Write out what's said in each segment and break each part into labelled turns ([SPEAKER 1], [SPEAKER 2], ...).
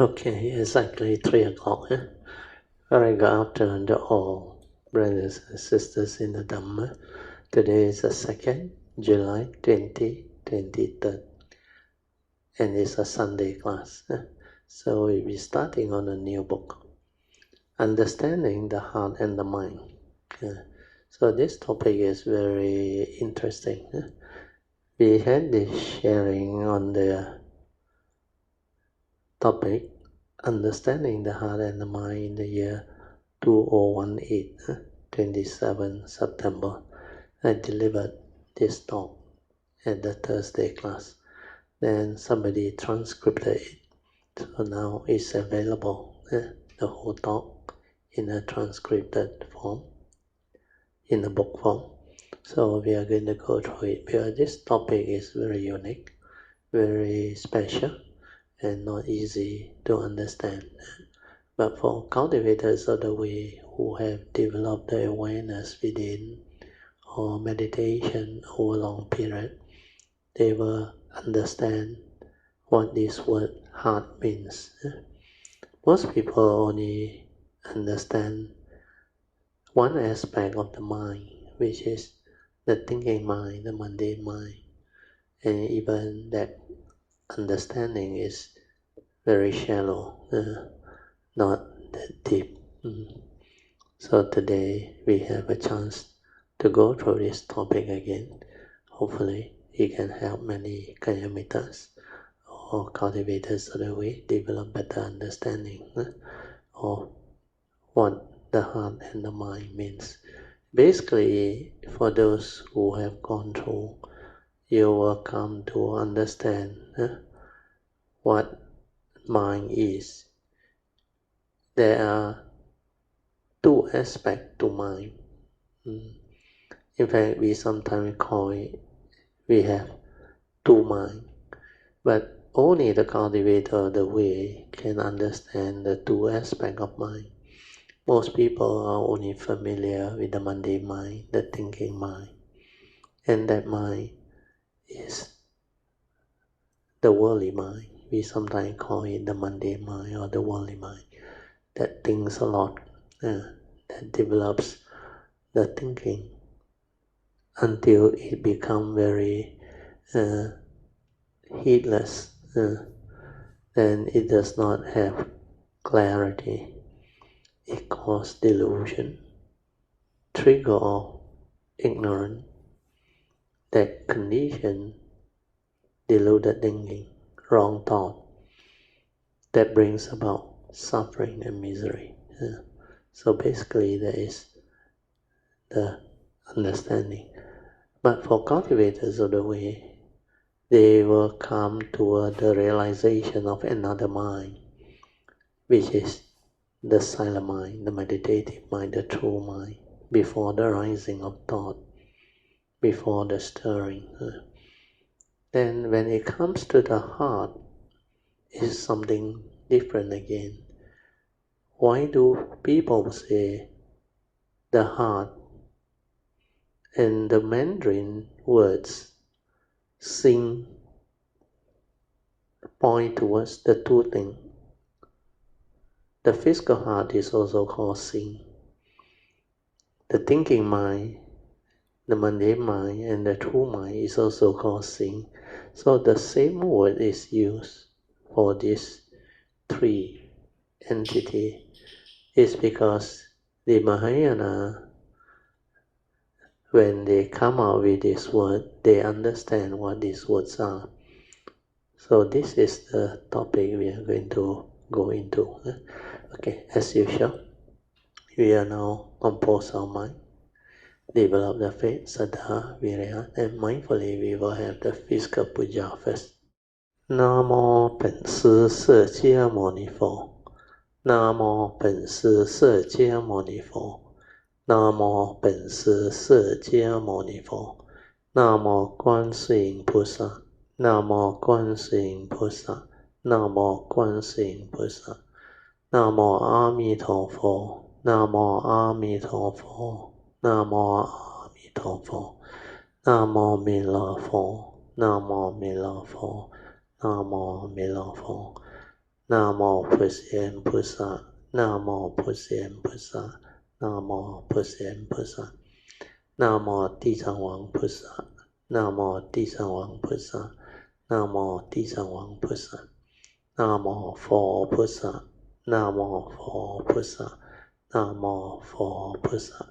[SPEAKER 1] Okay, exactly 3 o'clock. Very good afternoon to all brothers and sisters in the Dhamma. Today is the 2nd July 2023, and it's a Sunday class. So we'll be starting on a new book, Understanding the Heart and the Mind. So this topic is very interesting. We had this sharing on the topic Understanding the Heart and the Mind in the year 2018, 27 September. I delivered this talk at the Thursday class. Then somebody transcribed it, so now it's available, the whole talk in a transcribed form, in a book form. So we are going to go through it because this topic is very unique, very special, and not easy to understand. But for cultivators of the way who have developed the awareness within or meditation over a long period, they will understand what this word heart means. Most people only understand one aspect of the mind, which is the thinking mind, the mundane mind, and even that understanding is very shallow, not that deep. So today we have a chance to go through this topic again. Hopefully it can help many Kayamitas or cultivators of the way develop better understanding of what the heart and the mind means. Basically, for those who have gone through, you will come to understand what mind is. There are two aspects to mind. In fact, we sometimes call it, we have two minds, but only the cultivator of the way can understand the two aspects of mind. Most people are only familiar with the mundane mind, the thinking mind, and that mind is the worldly mind. We sometimes call it the mundane mind or the worldly mind, that thinks a lot, that develops the thinking until it becomes very heedless, then it does not have clarity. It causes delusion, trigger of ignorance, that condition, deluded thinking, wrong thought, that brings about suffering and misery. So basically that is the understanding. But for cultivators of the way, they will come toward the realization of another mind, which is the silent mind, the meditative mind, the true mind, before the rising of thought, before the stirring. Then when it comes to the heart, it's something different again. Why do people say the heart? And the Mandarin words sing point towards the two things. The physical heart is also called sing. The thinking mind, the mundane mind, and the true mind is also called sing. So the same word is used for these three entities. It's because the Mahayana, when they come out with this word, they understand what these words are. So this is the topic we are going to go into. Okay, as usual, we are now compose our mind, develop the faith, saddha, virya, and mindfully we will have the physical puja first. Namo 本师释迦牟尼佛。Namo 本师释迦牟尼佛。Namo 本师释迦牟尼佛。Namo 观世音菩萨。Namo 观世音菩萨。Namo 观世音菩萨。Namo 阿弥陀佛。Namo 阿弥陀佛。Namo 阿弥陀佛。Namo 弥勒佛。Namo 弥勒佛。Namo 弥勒佛。Namo Pushyen Pusa, Namo Pushyen Pusa, Namo Pushyen Pusa, Namo Di Sang Wang Pusa, Namo Di Sang Wang Pusa, Namo Di Sang Wang Pusa, Namo Pho Pusa, Namo Pho Pusa, Namo Pho Pusa.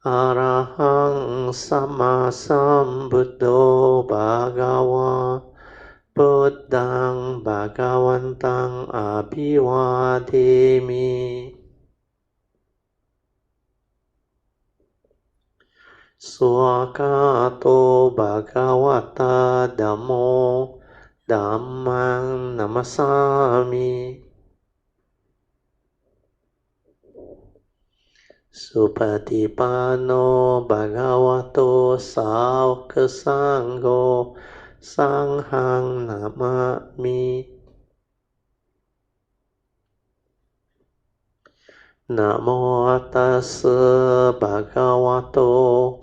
[SPEAKER 1] Arahang Sama Sambuddho Bhagava Buddhang Bhagavantang Abhivademi Swakato Bhagavata Dhammo Dhammang Namasami Supatipanno Bhagavato Sāvaka Sangho Sanghang Namami Namo Tassa Bhagavato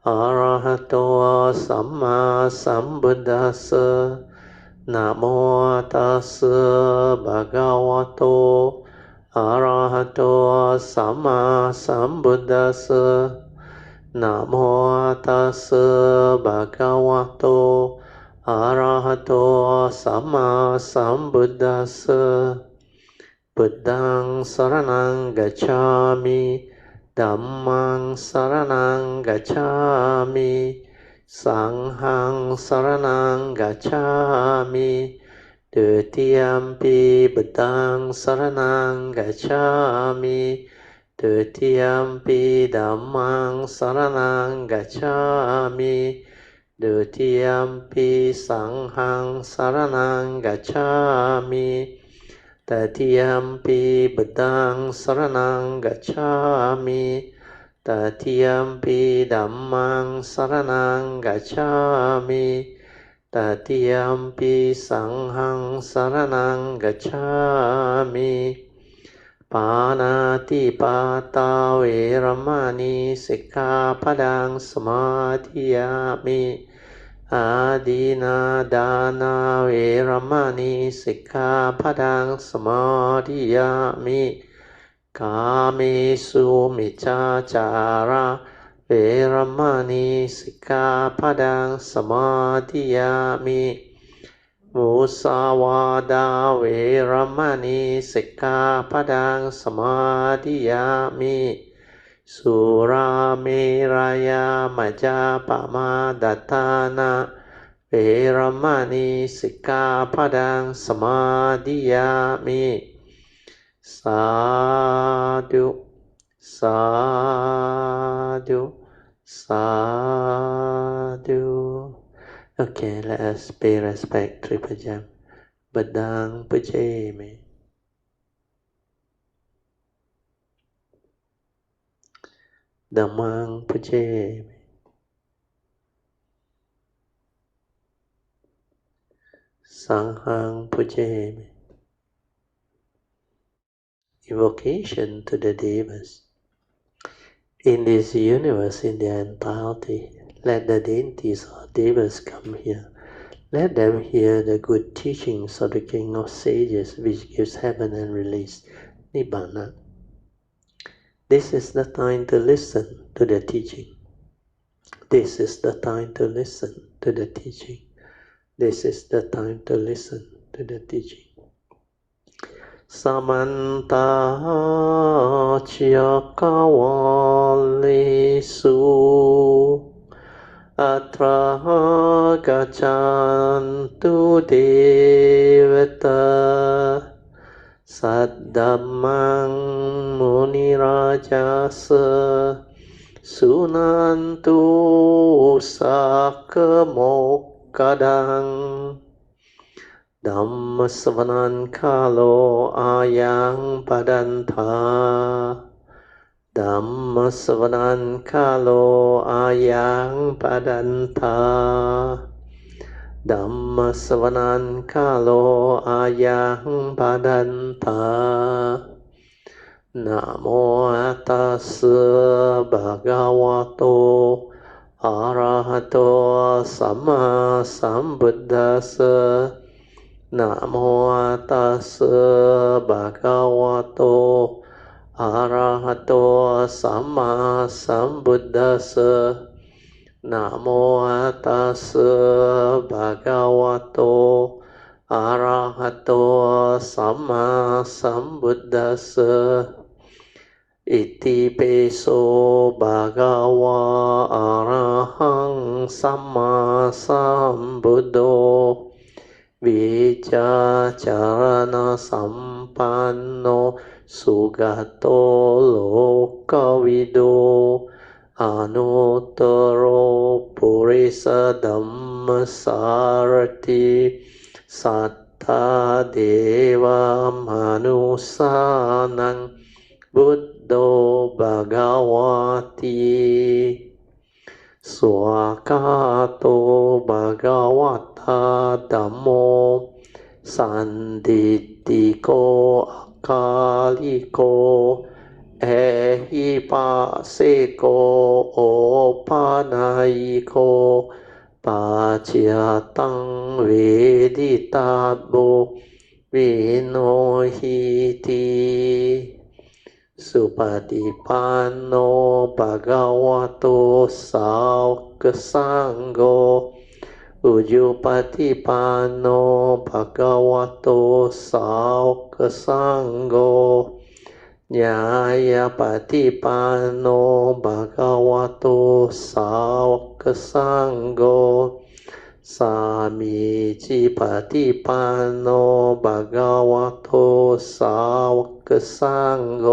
[SPEAKER 1] Arahato Samma Sambuddhassa Namo Tassa Bhagavato Arahato Samma Sambuddhassa Namo Tassa Bhagavato Arahato Samma Sambuddhassa Buddhang Saranang Gacchami Dhammang Saranang Gacchami Sanghang Saranang Gacchami Dutiyampi Buddhang Saranang Gacchami Dutiyampi Dhammang Saranang Gacchami Dutiyampi Sanghang Saranang Gacchami Tatiyampi Buddhang Saranang Gacchami Tatiyampi Dhammang Saranang Gacchami Tatiyampi Sanghang Saranang Gacchami Panati Pata Veramani Sikkhapadang Samadhiyami Adina Dana Veramani Sikkhapadang Samadhiyami Kamesu Miccācara Veramani Sikkhapadang Samadhiyami Musawada Veramani Sikkhapadang Samadhiyami Surameraya Majapama Dattana Veramani Sikkhapadang Samadhiyami Sadhu Sadhu Sadhu. Okay, let us pay respect to Puja. Buddhang Pujame. Dhammang Pujame. Sanghang Pujame. Invocation to the Devas. In this universe in their entirety, let the deities or Devas come here. Let them hear the good teachings of the King of Sages which gives heaven and release, Nibbana. This is the time to listen to the teaching. This is the time to listen to the teaching. This is the time to listen to the teaching. Samanta Chakawalisu Atra Gachantu Devata Saddhammang Munirajasa Sunantu Sakamokkadang Dhamma Savanan Kalo Ayang Padanta Dhamma Savanan Kalo Ayang Padanta Dhamma Savanan Kalo Ayang Padanta Namo Tassa Bhagavato Arahato Samma Sambuddhassa นะโมตัสสะภะคะวะโตอะระหะโตสัมมาสัมพุทธัสสะนะโมตัสสะภะคะวะโตอะระหะโตสัมมาสัมพุทธัสสะอิติปิโสภะคะวะอะระหังสัมมาสัมพุทโธวิจาจารณสัมปันโนสุขโตโลกวิโดอนุตตโรปุริสธัมมสารติสัทธาเทวมนุสสานังบุตโตภะคะวะติสวากาโตภะคะวะตาธัมโมสันติติโกอาคาลิโกเอหิปัสสิโกโอปานายิโกปัจจยตังเวดิตาโบวิโนหิติสุปฏิปันโนภะคะวะโตสาวกสังโฆอุจุปฏิปันโนภะคะวะโตสาวกสังโฆญาณปฏิปันโนภะคะวะโตสาวกสังโฆสามีจิปฏิปันโนภะคะวะโตสาวกสังโฆ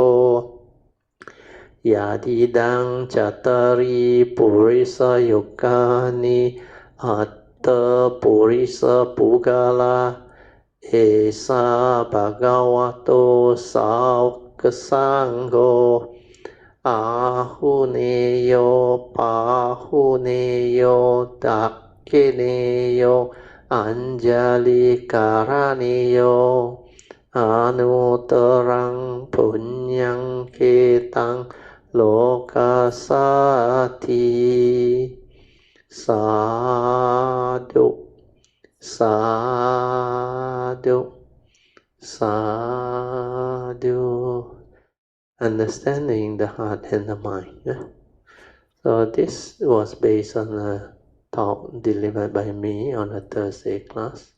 [SPEAKER 1] ยาติดังจัตตาริปุริสยุคานิอัตตปุริสปุกาลาเอสาภะคะวะโตสาวกสังโฆอาหุเนโยปาหุเนโยตักเกเนโยอัญจาลิการาเนโยอนุตรังปุญญังเกตังโลกัสสาธิสาธุสาธุสาธุ understanding the heart and the mind. So this was based on a talk delivered by me on a Thursday class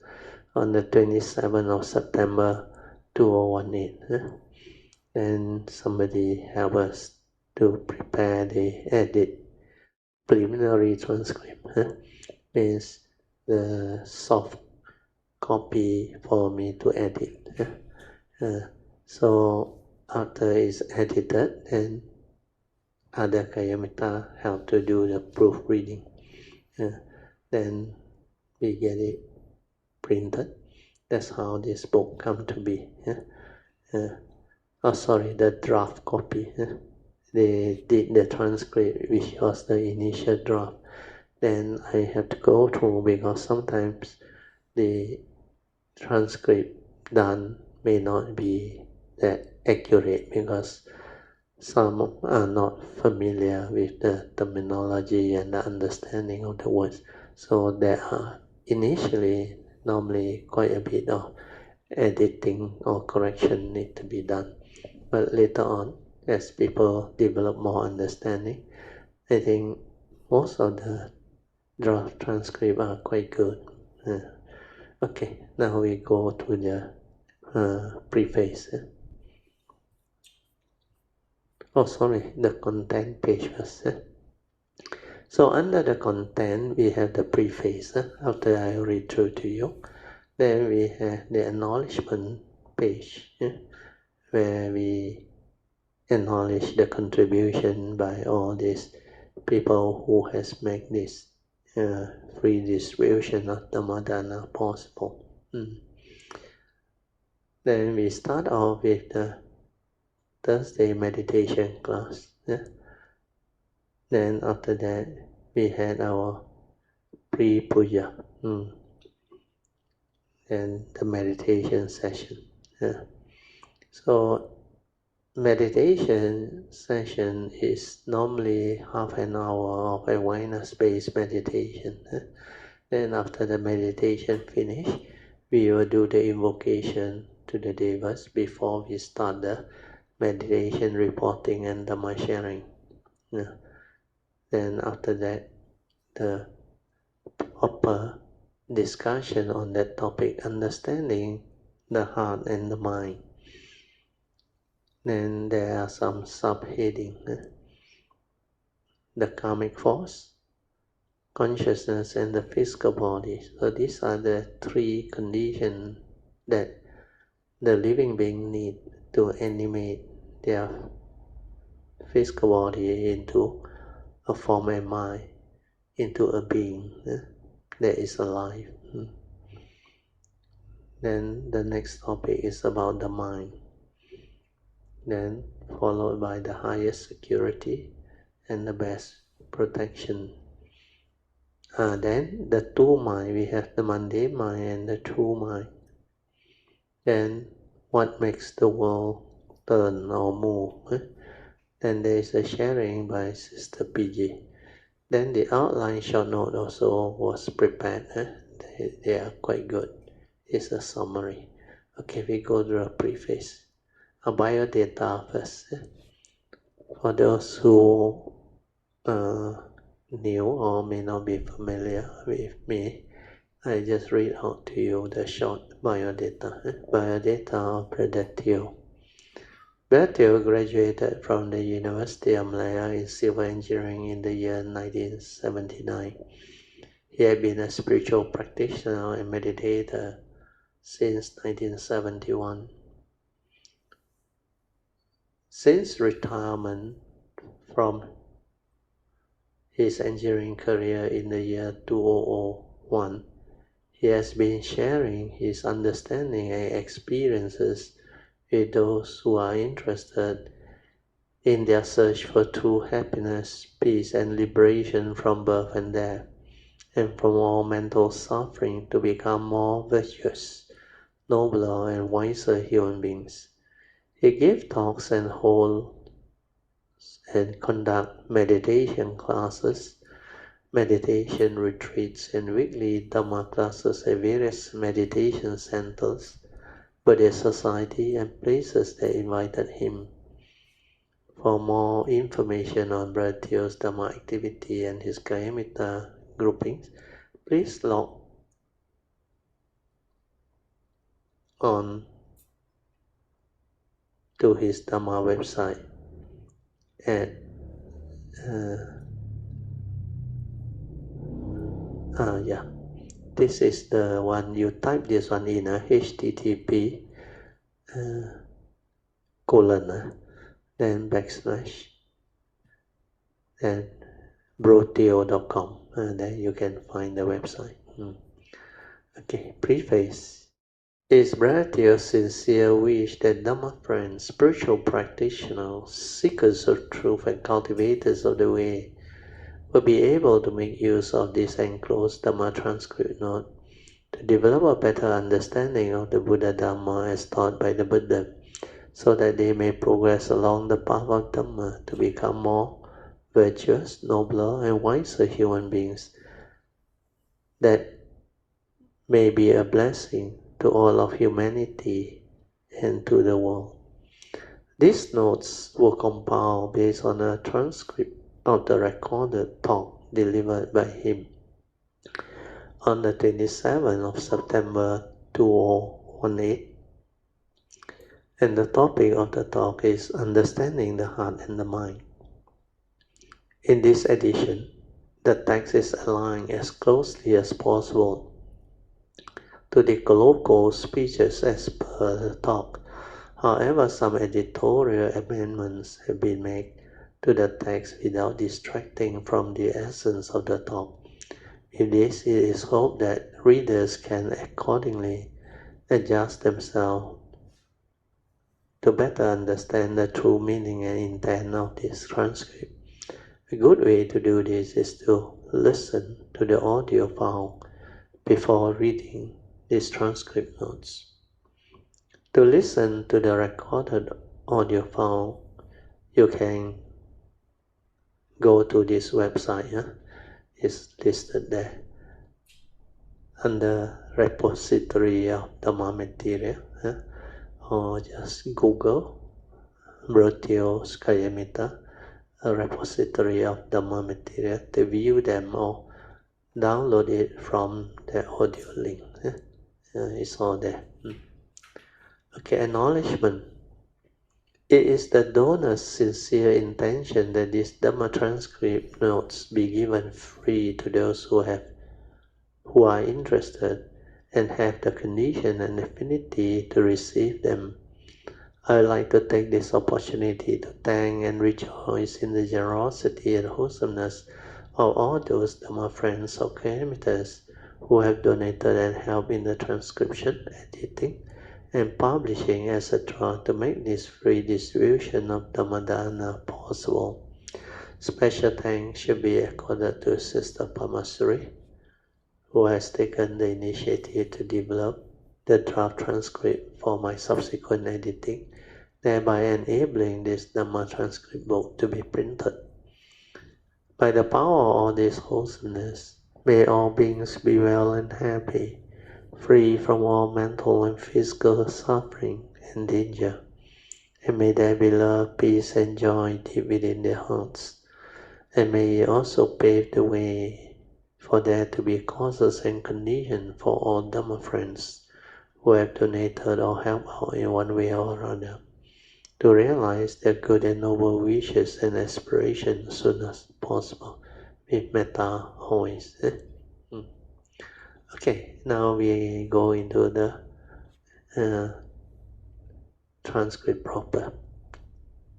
[SPEAKER 1] on the 27th of September 2018. And somebody helped us to prepare the edit preliminary transcript. Means the soft copy for me to edit. So after it's edited, then other Kayamita help to do the proofreading. Then we get it printed. That's how this book come to be. The draft copy. They did the transcript, which was the initial draft. Then I have to go through because sometimes the transcript done may not be that accurate because some are not familiar with the terminology and the understanding of the words. So there are initially normally quite a bit of editing or correction need to be done. But later on, as people develop more understanding, I think most of the draft transcript are quite good. Okay, now we go to the preface. The content page first. So under the content, we have the preface. After I read through to you, then we have the acknowledgement page, where we acknowledge the contribution by all these people who has made this free distribution of Dhammadana possible. Then we start off with the Thursday meditation class. Then after that, we had our pre-puja and the meditation session. So meditation session is normally half an hour of awareness-based meditation. Then after the meditation finish, we will do the invocation to the Devas before we start the meditation reporting and Dhamma sharing. Yeah. Then after that, the proper discussion on that topic, understanding the heart and the mind. Then there are some subheading, the karmic force, consciousness, and the physical body. So these are the three conditions that the living being need to animate their physical body into a form and mind, into a being that is alive. Then the next topic is about the mind. Then followed by the highest security and the best protection. Then the two mind, we have the mundane mind and the true mind. Then what makes the world turn or move? Then there is a sharing by Sister Puja. Then the outline short note also was prepared. They are quite good. It's a summary. Okay, we go to the preface. A biodata first. For those who new or may not be familiar with me, I just read out to you the short biodata. Biodata of Brother Teo. Brother Teo graduated from the University of Malaya in civil engineering in the year 1979. He had been a spiritual practitioner and meditator since 1971. Since retirement from his engineering career in the year 2001, he has been sharing his understanding and experiences with those who are interested in their search for true happiness, peace, and liberation from birth and death, and from all mental suffering to become more virtuous, nobler, and wiser human beings. He gives talks and holds and conduct meditation classes, meditation retreats, and weekly Dhamma classes at various meditation centers, Buddhist society, and places that invited him. For more information on Brother Teo's Dhamma activity and his Kayamita groupings, please log on to his Dhamma website at this is the one. You type this one in http colon then backslash then broteo.com, and then you can find the website. Okay, preface. It's Brother Teo's sincere wish that Dhamma friends, spiritual practitioners, seekers of truth, and cultivators of the way will be able to make use of this enclosed Dhamma transcript note to develop a better understanding of the Buddha Dhamma as taught by the Buddha, so that they may progress along the path of Dhamma to become more virtuous, nobler, and wiser human beings that may be a blessing to all of humanity and to the world. These notes were compiled based on a transcript of the recorded talk delivered by him on the 27th of September 2018, and the topic of the talk is Understanding the Heart and the Mind. In this edition, the text is aligned as closely as possible to the colloquial speeches as per the talk. However, some editorial amendments have been made to the text without distracting from the essence of the talk. With this, it is hoped that readers can accordingly adjust themselves to better understand the true meaning and intent of this transcript. A good way to do this is to listen to the audio file before reading these transcript notes. To listen to the recorded audio file, you can go to this website. It's listed there under repository of Dhamma material, or just Google Brotio Skayamita, a repository of Dhamma material, to view them or download it from the audio link. It's all there. Okay, acknowledgement. It is the donor's sincere intention that this Dhamma transcript notes be given free to those who are interested and have the condition and affinity to receive them. I would like to take this opportunity to thank and rejoice in the generosity and wholesomeness of all those Dhamma friends or communicators who have donated and helped in the transcription, editing, and publishing, etc. to make this free distribution of Dhammadana possible. Special thanks should be accorded to Sister Pamasuri, who has taken the initiative to develop the draft transcript for my subsequent editing, thereby enabling this Dhamma transcript book to be printed. By the power of all this wholesomeness, may all beings be well and happy, free from all mental and physical suffering and danger, and may there be love, peace, and joy deep within their hearts, and may it also pave the way for there to be causes and conditions for all Dhamma friends who have donated or helped out in one way or another to realize their good and noble wishes and aspirations as soon as possible, with metta always. Okay, now we go into the transcript proper.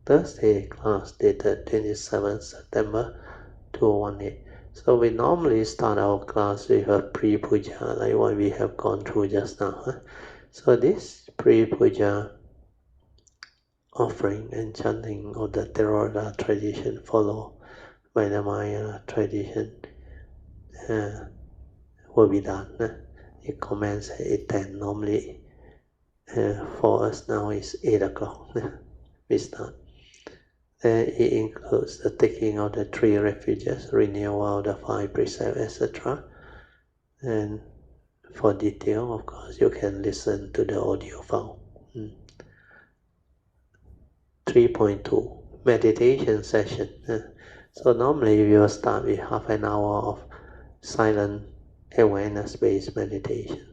[SPEAKER 1] Thursday class dated 27 September 2018. So we normally start our class with a pre-puja, like what we have gone through just now. So this pre-puja offering and chanting of the Theravada tradition followed by the Maya tradition will be done. It commences at 8:10. Normally for us now it's 8 o'clock. We start. It includes the taking of the 3 refuges, renewal of the 5 precepts, etc. And for detail, of course, you can listen to the audio file. 3.2 meditation session. So normally we will start with half an hour of silent awareness-based meditation.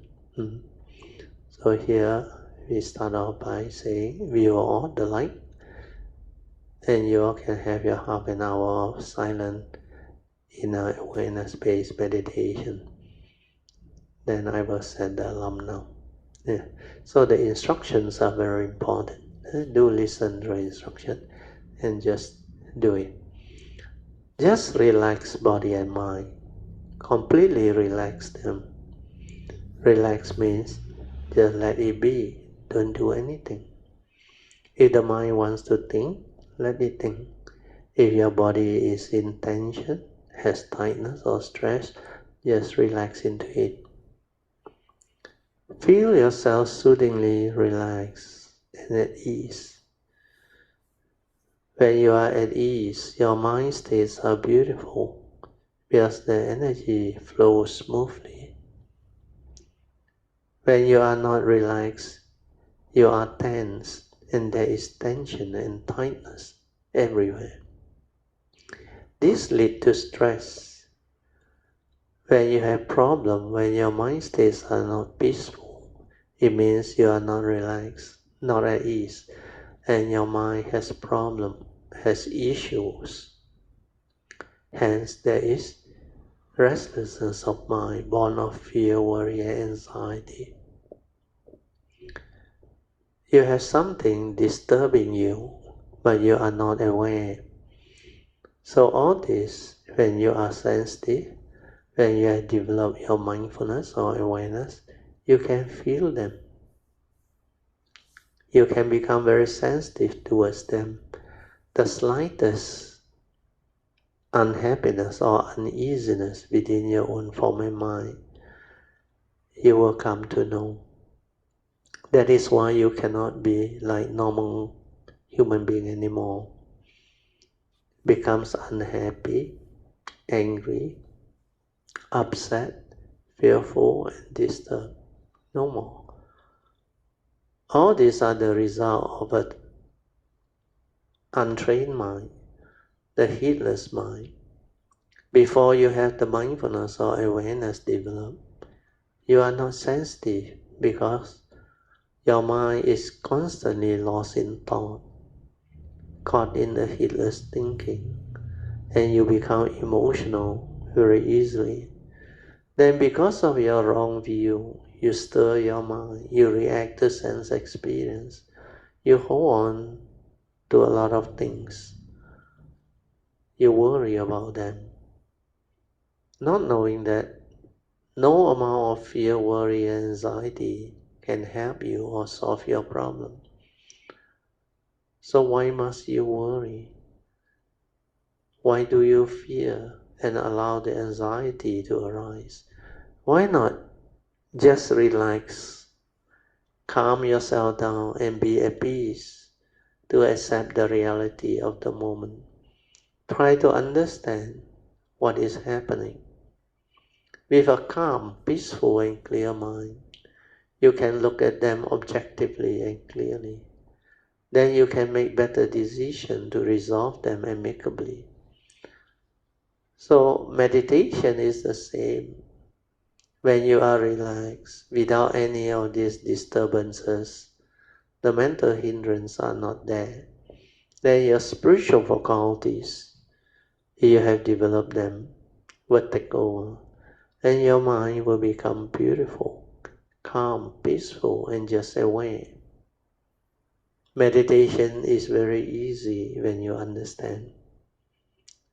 [SPEAKER 1] So here we start off by saying view all the light, and you all can have your half an hour of silent inner awareness-based meditation. Then I will set the alarm now. So the instructions are very important. Do listen to the instruction and just do it. Just relax body and mind. Completely relax them. Relax means just let it be. Don't do anything. If the mind wants to think, let it think. If your body is in tension, has tightness or stress, just relax into it. Feel yourself soothingly relaxed and at ease. When you are at ease, your mind states are beautiful because the energy flows smoothly. When you are not relaxed, you are tense and there is tension and tightness everywhere. This leads to stress. When you have problems, when your mind states are not peaceful, it means you are not relaxed, not at ease, and your mind has problems, has issues. Hence, there is restlessness of mind, born of fear, worry, and anxiety. You have something disturbing you, but you are not aware. So all this, when you are sensitive, when you have developed your mindfulness or awareness, you can feel them. You can become very sensitive towards them. The slightest unhappiness or uneasiness within your own form and mind, you will come to know. That is why you cannot be like normal human being anymore. Becomes unhappy, angry, upset, fearful, and disturbed. no more. All these are the result of an untrained mind, the heedless mind. Before you have the mindfulness or awareness developed, you are not sensitive because your mind is constantly lost in thought, caught in the heedless thinking, and you become emotional very easily. Then because of your wrong view, you stir your mind, you react to sense experience, you hold on to a lot of things, you worry about them, not knowing that no amount of fear, worry, and anxiety can help you or solve your problem. So why must you worry? Why do you fear and allow the anxiety to arise? Why not just relax, calm yourself down and be at peace to accept the reality of the moment? Try to understand what is happening. With a calm, peaceful and clear mind, you can look at them objectively and clearly. Then you can make better decisions to resolve them amicably. So meditation is the same. When you are relaxed, without any of these disturbances, the mental hindrances are not there. Then your spiritual faculties, if you have developed them, will take over, and your mind will become beautiful, calm, peaceful, and just aware. Meditation is very easy when you understand.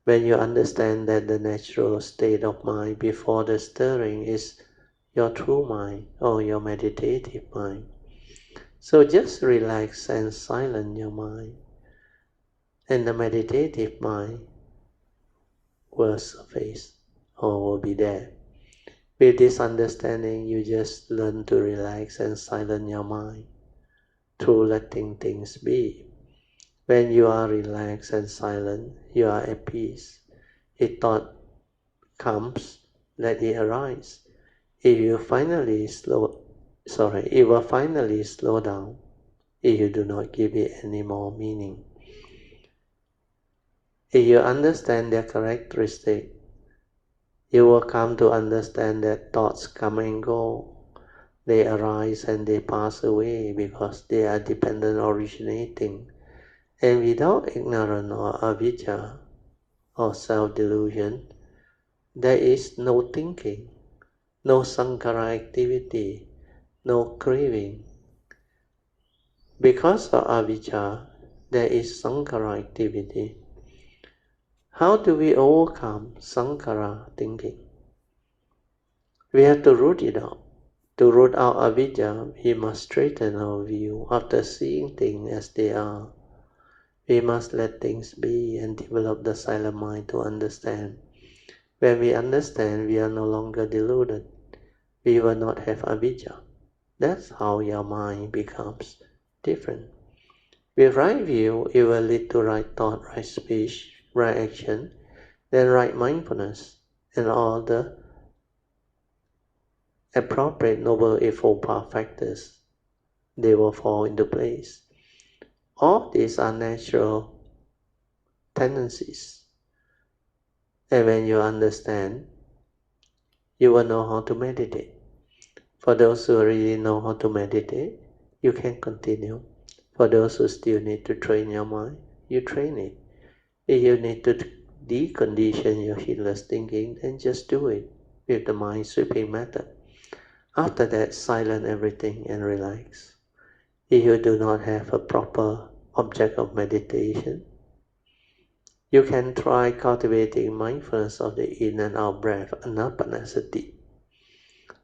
[SPEAKER 1] When you understand that the natural state of mind before the stirring is your true mind or your meditative mind. So just relax and silence your mind, and the meditative mind will surface or will be there. With this understanding, you just learn to relax and silence your mind through letting things be. When you are relaxed and silent, you are at peace. If thought comes, let it arise. It will finally slow down if you do not give it any more meaning. If you understand their characteristic, you will come to understand that thoughts come and go. They arise and they pass away because they are dependent originating. And without ignorance or avijja or self-delusion, there is no thinking, no sankhara activity, no craving. Because of avijja, there is sankhara activity. How do we overcome sankhara thinking? We have to root it out. To root out avijja, we must straighten our view after seeing things as they are. We must let things be and develop the silent mind to understand. When we understand, we are no longer deluded. We will not have avijja. That's how your mind becomes different. With right view, it will lead to right thought, right speech, right action, then right mindfulness, and all the appropriate Noble Eightfold Path factors, they will fall into place. All these are natural tendencies. And when you understand, you will know how to meditate. For those who really know how to meditate, you can continue. For those who still need to train your mind, you train it. If you need to decondition your heedless thinking, then just do it with the mind sweeping method. After that, silence everything and relax. If you do not have a proper object of meditation, you can try cultivating mindfulness of the in and out breath, anapanasati.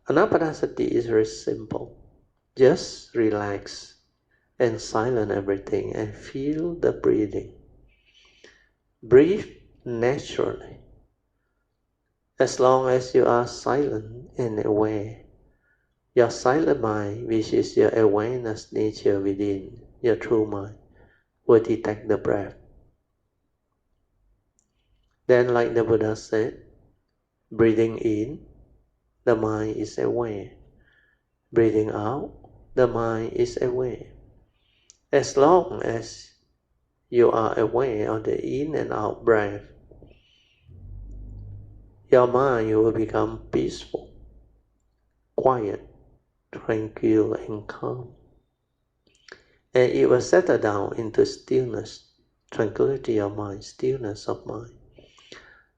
[SPEAKER 1] Anapanasati is very simple. Just relax and silence everything and feel the breathing. Breathe naturally. As long as you are silent and aware, your silent mind, which is your awareness nature within, your true mind, will detect the breath. Then, like the Buddha said, breathing in, the mind is aware. Breathing out, the mind is aware. As long as you are aware of the in and out breath, your mind will become peaceful, quiet, tranquil, and calm. And it will settle down into stillness, tranquility of mind, stillness of mind.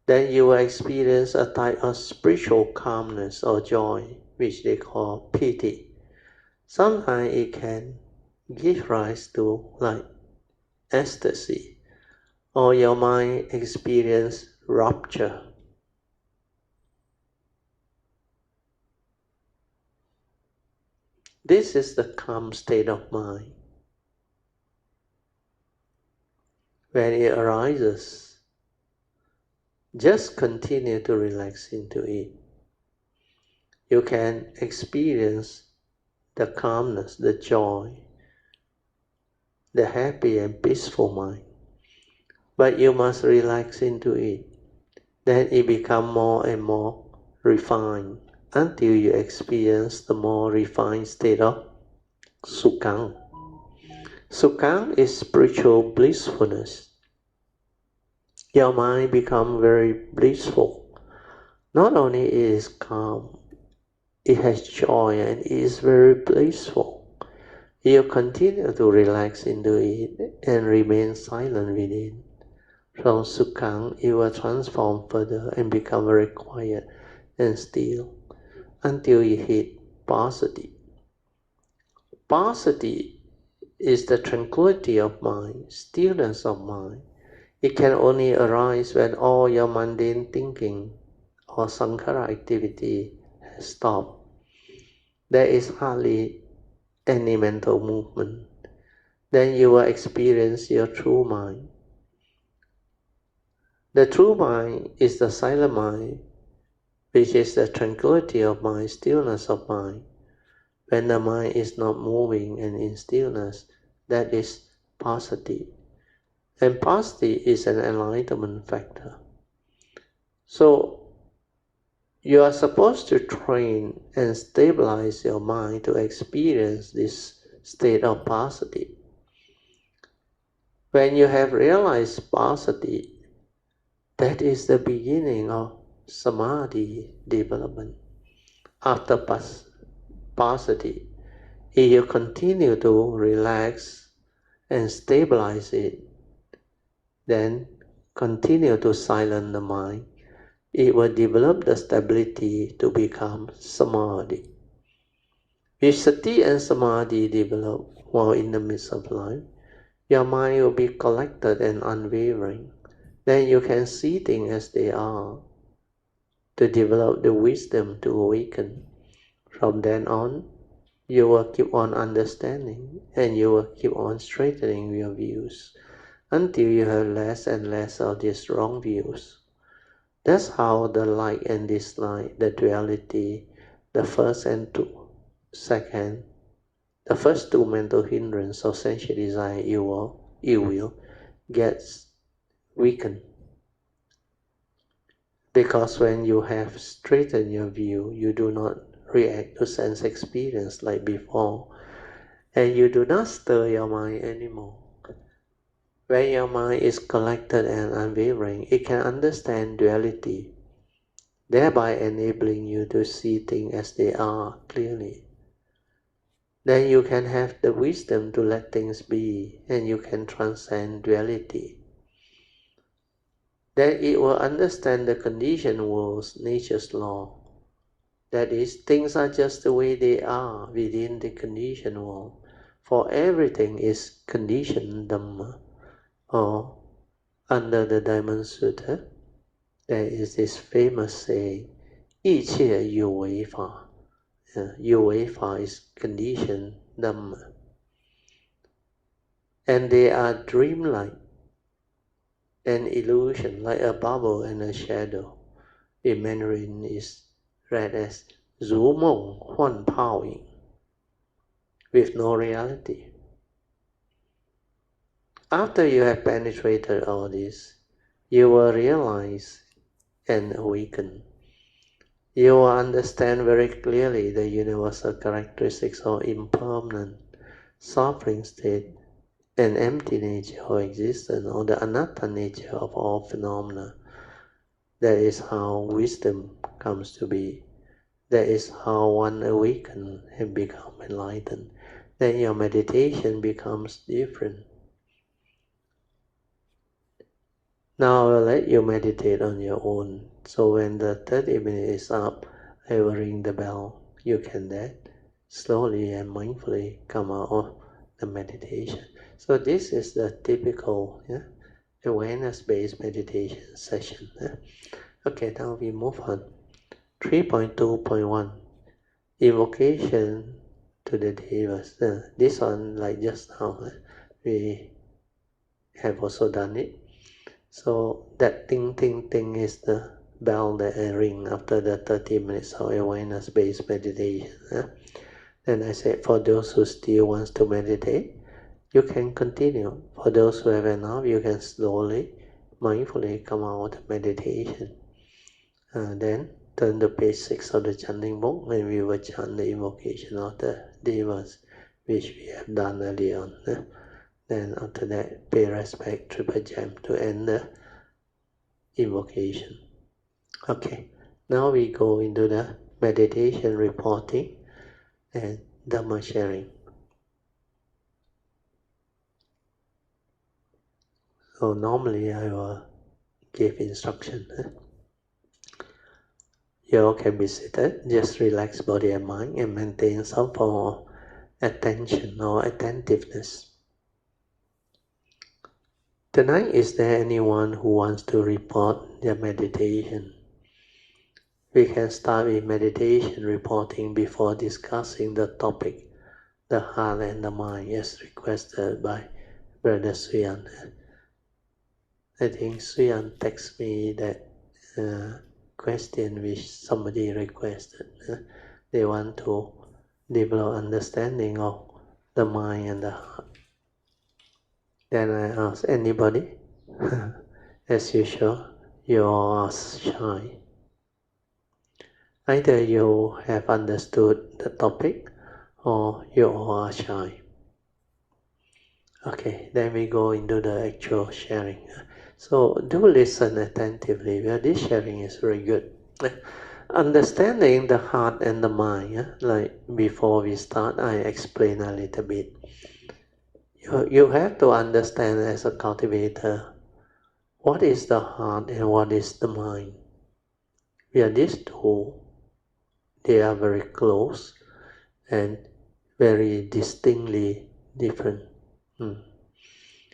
[SPEAKER 1] Then you will experience a type of spiritual calmness or joy, which they call piti. Sometimes it can give rise to like ecstasy, or your mind experience rapture. This is the calm state of mind. When it arises, just continue to relax into it. You can experience the calmness, the joy, the happy and peaceful mind. But you must relax into it. Then it becomes more and more refined until you experience the more refined state of Sukhang. Sukhang is spiritual blissfulness. Your mind becomes very blissful. Not only it is calm, it has joy and it is very blissful. You continue to relax into it and remain silent within. From Sukhang, it will transform further and become very quiet and still until you hit Passaddhi. Passaddhi is the tranquility of mind, stillness of mind. It can only arise when all your mundane thinking or sankhara activity has stopped. There is hardly any mental movement. Then you will experience your true mind. The true mind is the silent mind, which is the tranquility of mind, stillness of mind. When the mind is not moving and in stillness, that is Passaddhi. And Passaddhi is an enlightenment factor. So, you are supposed to train and stabilize your mind to experience this state of Passaddhi. When you have realized Passaddhi, that is the beginning of Samadhi development. After Passaddhi, if you continue to relax and stabilize it, then continue to silence the mind, it will develop the stability to become Samadhi. If Sati and Samadhi develop while in the midst of life, your mind will be collected and unwavering. Then you can see things as they are, to develop the wisdom to awaken. From then on, you will keep on understanding and you will keep on straightening your views until you have less and less of these wrong views. That's how the like and dislike, the duality, the first two mental hindrances of sensual desire, ill will, gets weakened. Because when you have straightened your view, you do not react to sense experience like before, and you do not stir your mind anymore. When your mind is collected and unwavering, it can understand duality, thereby enabling you to see things as they are clearly. Then you can have the wisdom to let things be, and you can transcend duality. Then it will understand the conditioned world's nature's law. That is, things are just the way they are within the conditioned world. For everything is conditioned Dhamma. Or under the Diamond Sutta, there is this famous saying, 一切有为法. 有为法 is conditioned Dhamma. And they are dreamlike, an illusion, like a bubble and a shadow. In Mandarin is read as 如梦幻泡影, with no reality. After you have penetrated all this, you will realize and awaken you will understand very clearly the universal characteristics of impermanent, suffering state, and empty nature of existence, or the anatta nature of all phenomena. That is how wisdom comes to be. That is how one awakens and becomes enlightened. Then your meditation becomes different. Now I will let you meditate on your own. So when the 30 minutes is up, I will ring the bell. You can then slowly and mindfully come out of the meditation. So this is the typical awareness-based meditation session. Okay, now we move on. 3.2.1 Invocation to the Devas. This one, like just now, we have also done it. So that ting ting ting is the bell that I ring after the 30 minutes of awareness-based meditation. Then I said, for those who still wants to meditate, you can continue. For those who have enough, you can slowly, mindfully come out of meditation. Then turn to page 6 of the chanting book and we will chant the invocation of the Devas, which we have done earlier on. Then after that, pay respect to Puja to end the invocation. Okay, now we go into the meditation reporting and Dhamma sharing. So normally I will give instruction. You all can be seated, just relax body and mind and maintain some form of attention or attentiveness. Tonight, is there anyone who wants to report their meditation? We can start with meditation reporting before discussing the topic, the heart and the mind, as requested by Brother Suyan. I think Suyan texted me that question which somebody requested. They want to develop understanding of the mind and the heart. Then I asked, anybody? As usual, you all are shy. Either you have understood the topic or you all are shy. Okay, then we go into the actual sharing. So do listen attentively. Well, this sharing is very good. Understanding the heart and the mind, like before we start, I explain a little bit. You have to understand as a cultivator, what is the heart and what is the mind? These two, they are very close and very distinctly different.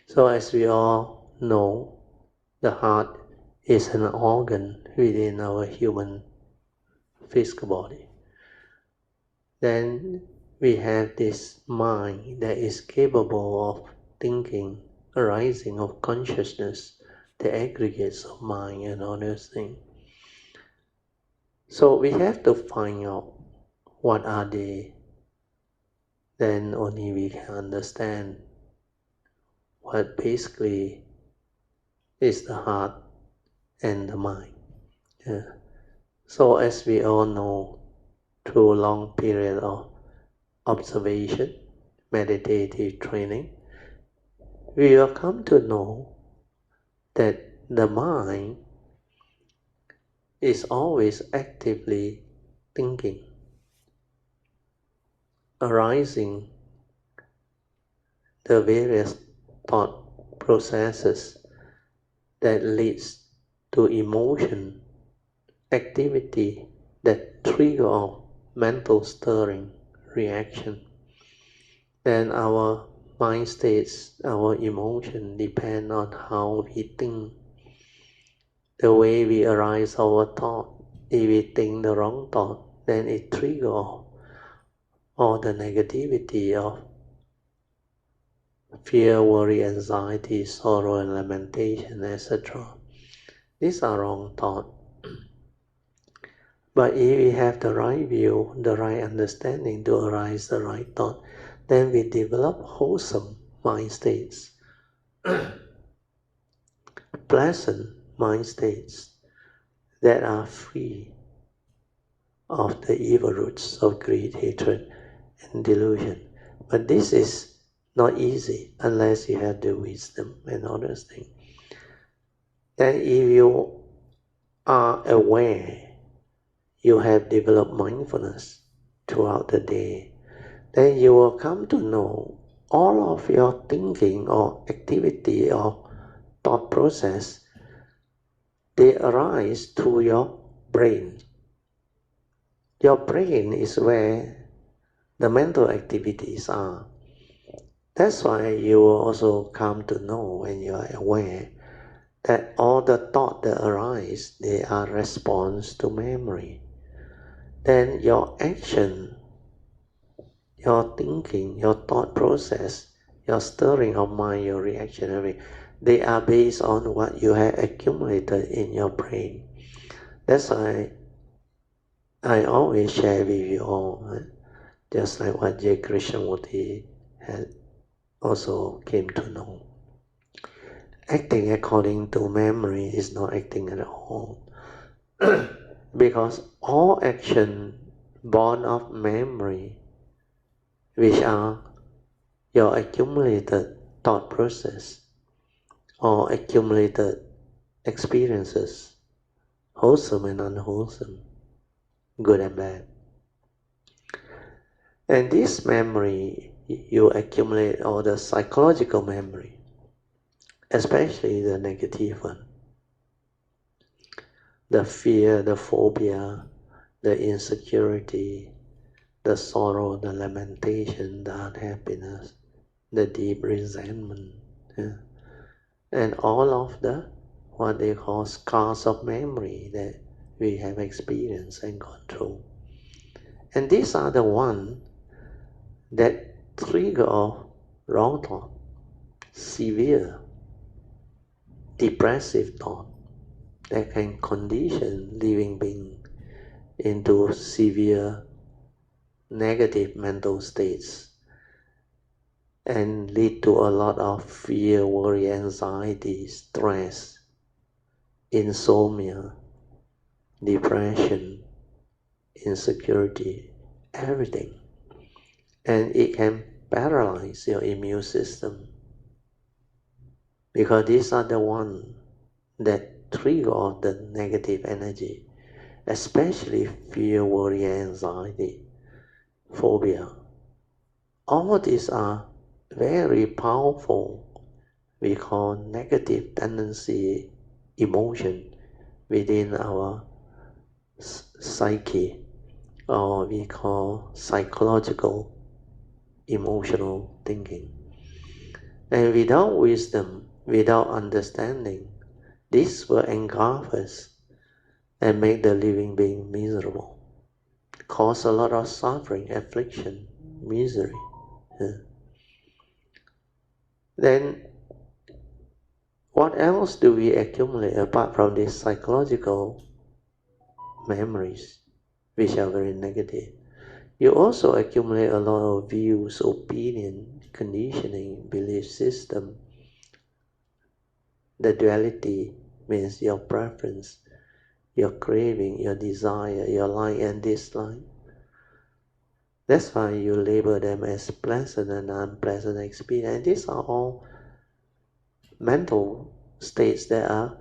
[SPEAKER 1] So as we all know, the heart is an organ within our human physical body. Then we have this mind that is capable of thinking, arising of consciousness, the aggregates of mind and all those things. So we have to find out what are they. Then only we can understand what basically is the heart and the mind. So as we all know, through a long period of observation, meditative training, we will come to know that the mind is always actively thinking, arising the various thought processes that leads to emotion, activity that trigger off mental stirring, reaction. Then our mind states, our emotion depend on how we think, the way we arise our thought. If we think the wrong thought, then it triggers all the negativity of fear, worry, anxiety, sorrow, and lamentation, etc. These are wrong thoughts. But if we have the right view, the right understanding to arise the right thought, then we develop wholesome mind states, pleasant mind states that are free, of the evil roots of greed, hatred, and delusion. But this is not easy unless you have the wisdom and all those things. Then if you are aware, you have developed mindfulness throughout the day, then you will come to know all of your thinking or activity or thought process, they arise through your brain. Your brain is where the mental activities are. That's why you will also come to know when you are aware that all the thoughts that arise, they are response to memory. Then your action, your thinking, your thought process, your stirring of mind, your reaction, they are based on what you have accumulated in your brain. That's why I always share with you all, just like what J. Krishnamurti had also came to know. Acting according to memory is not acting at all. Because all action born of memory, which are your accumulated thought process or accumulated experiences, wholesome and unwholesome, good and bad. And this memory, you accumulate all the psychological memory, especially the negative one. The fear, the phobia, the insecurity, the sorrow, the lamentation, the unhappiness, the deep resentment, and all of the what they call scars of memory that we have experienced and gone through. And these are the ones that trigger wrong thought, severe, depressive thought that can condition living being into severe negative mental states and lead to a lot of fear, worry, anxiety, stress, insomnia, depression, insecurity, everything. And it can paralyze your immune system because these are the ones that trigger the negative energy, especially fear, worry, anxiety, phobia. All these are very powerful, we call negative tendency emotion within our psyche, or we call psychological emotional thinking. And without wisdom, without understanding, this will engulf us and make the living being miserable, cause a lot of suffering, affliction, misery. Then what else do we accumulate apart from these psychological memories, which are very negative? You also accumulate a lot of views, opinion, conditioning, belief system. The duality means your preference, your craving, your desire, your like and dislike. That's why you label them as pleasant and unpleasant experience. And these are all mental states that are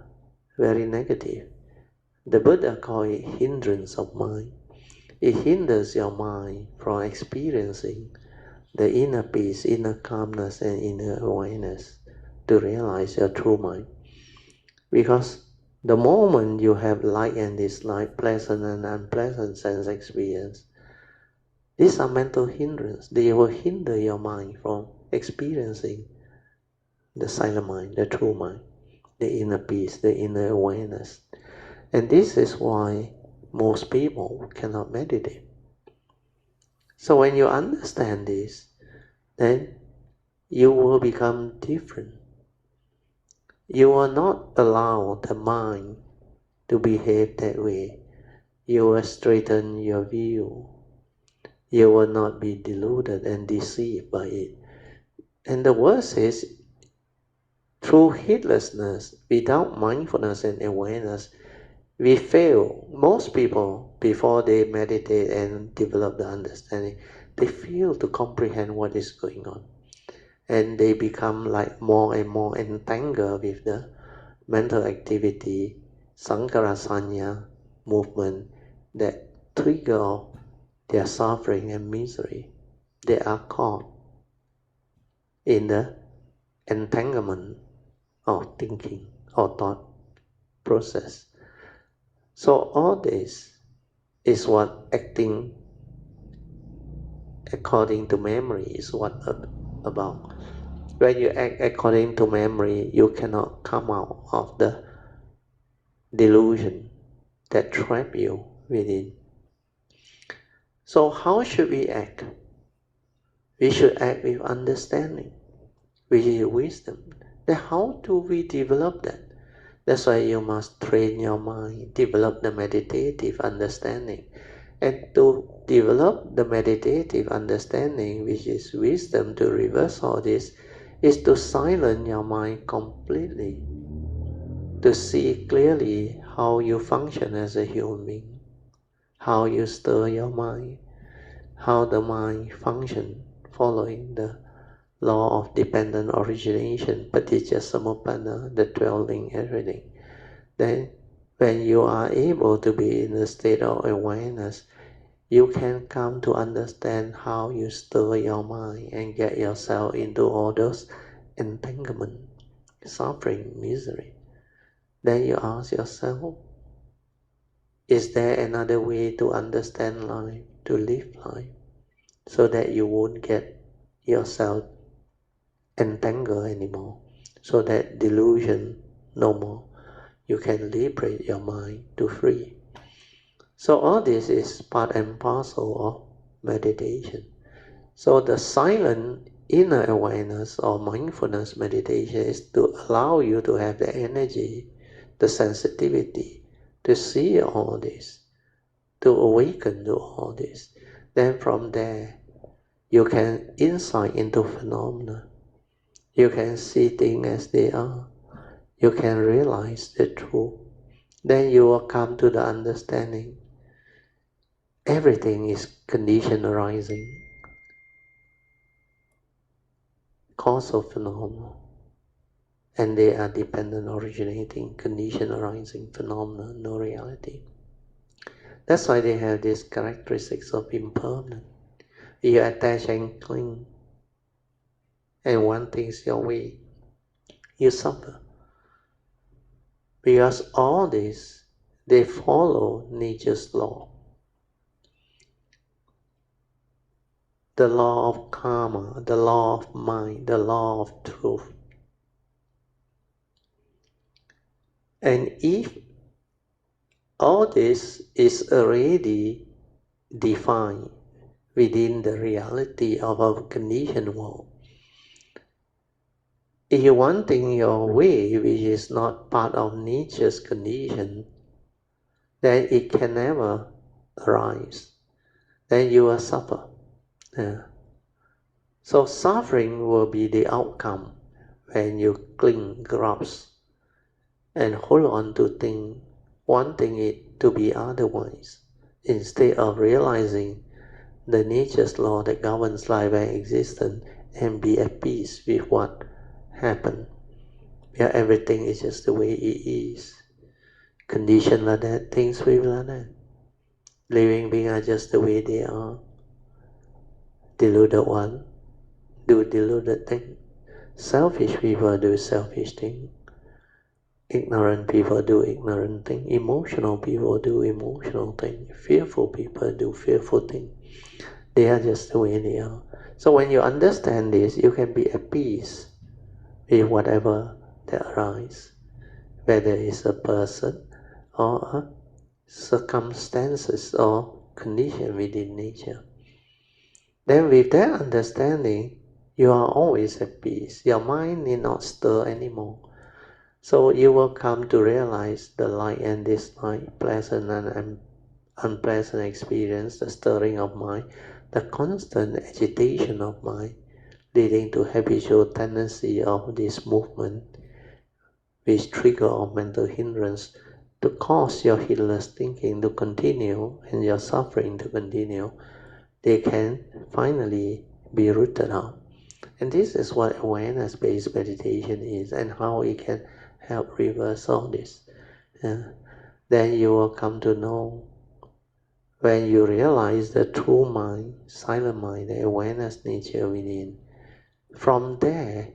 [SPEAKER 1] very negative. The Buddha called it hindrance of mind. It hinders your mind from experiencing the inner peace, inner calmness, and inner awareness to realize your true mind. Because the moment you have like and dislike, pleasant and unpleasant sense experience, these are mental hindrance. They will hinder your mind from experiencing the silent mind, the true mind, the inner peace, the inner awareness. And this is why most people cannot meditate. So when you understand this, then you will become different. You will not allow the mind to behave that way. You will straighten your view. You will not be deluded and deceived by it. And the worst is, through heedlessness, without mindfulness and awareness, We fail. Most people, before they meditate and develop the understanding, they fail to comprehend what is going on. And they become like more and more entangled with the mental activity, Sankarasanya movement that trigger their suffering and misery. They are caught in the entanglement of thinking or thought process. So all this is what acting according to memory is what about. When you act according to memory, you cannot come out of the delusion that trap you within. So how should we act? We should act with understanding, with wisdom. Then how do we develop that? That's why you must train your mind, develop the meditative understanding. And to develop the meditative understanding, which is wisdom to reverse all this, is to silence your mind completely, to see clearly how you function as a human being, how you stir your mind, how the mind functions following the law of dependent origination, paticca samuppanna, the 12 link, everything. Then when you are able to be in a state of awareness, you can come to understand how you stir your mind and get yourself into all those entanglement, suffering, misery. Then you ask yourself, is there another way to understand life, to live life, so that you won't get yourself entangled anymore, so that delusion no more. You can liberate your mind to free. So all this is part and parcel of meditation. So the silent inner awareness or mindfulness meditation is to allow you to have the energy, the sensitivity to see all this, to awaken to all this. Then from there, you can insight into phenomena. You can see things as they are. You can realize the truth. Then you will come to the understanding. Everything is condition arising, causal phenomena, and they are dependent originating, condition arising phenomena, no reality. That's why they have these characteristics of impermanent. You attach and cling, and one thing's your way, you suffer. Because all this, they follow nature's law. The law of karma, the law of mind, the law of truth. And if all this is already defined within the reality of our conditioned world, if you want in your way which is not part of nature's condition, then it can never arise. Then you will suffer. Yeah. So suffering will be the outcome when you cling, grasp, and hold on to things, wanting it to be otherwise, instead of realizing the nature's law that governs life and existence and be at peace with what happened. Yeah, everything is just the way it is. Condition like that, things will be like that. Living beings are just the way they are. Deluded one do deluded thing. Selfish people do selfish thing. Ignorant people do ignorant thing. Emotional people do emotional thing. Fearful people do fearful thing. They are just the way they are. So when you understand this, you can be at peace with whatever that arises, whether it's a person or a circumstances or condition within nature. Then with that understanding, you are always at peace. Your mind need not stir anymore. So you will come to realize the like and dislike, pleasant and unpleasant experience, the stirring of mind, the constant agitation of mind, leading to habitual tendency of this movement, which trigger of mental hindrance to cause your heedless thinking to continue and your suffering to continue, they can finally be rooted out. And this is what awareness-based meditation is, and how it can help reverse all this. Then you will come to know, when you realize the true mind, silent mind, the awareness nature within. From there,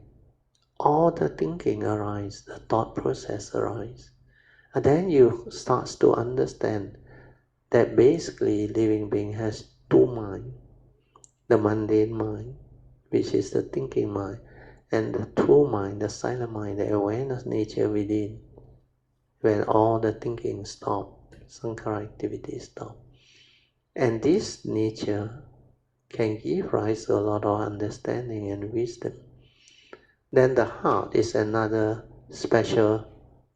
[SPEAKER 1] all the thinking arises, the thought process arises. And then you start to understand that basically living being has two minds. The mundane mind, which is the thinking mind, and the true mind, the silent mind, the awareness nature within. When all the thinking stops, sankhara activity stops. And this nature can give rise to a lot of understanding and wisdom. Then the heart is another special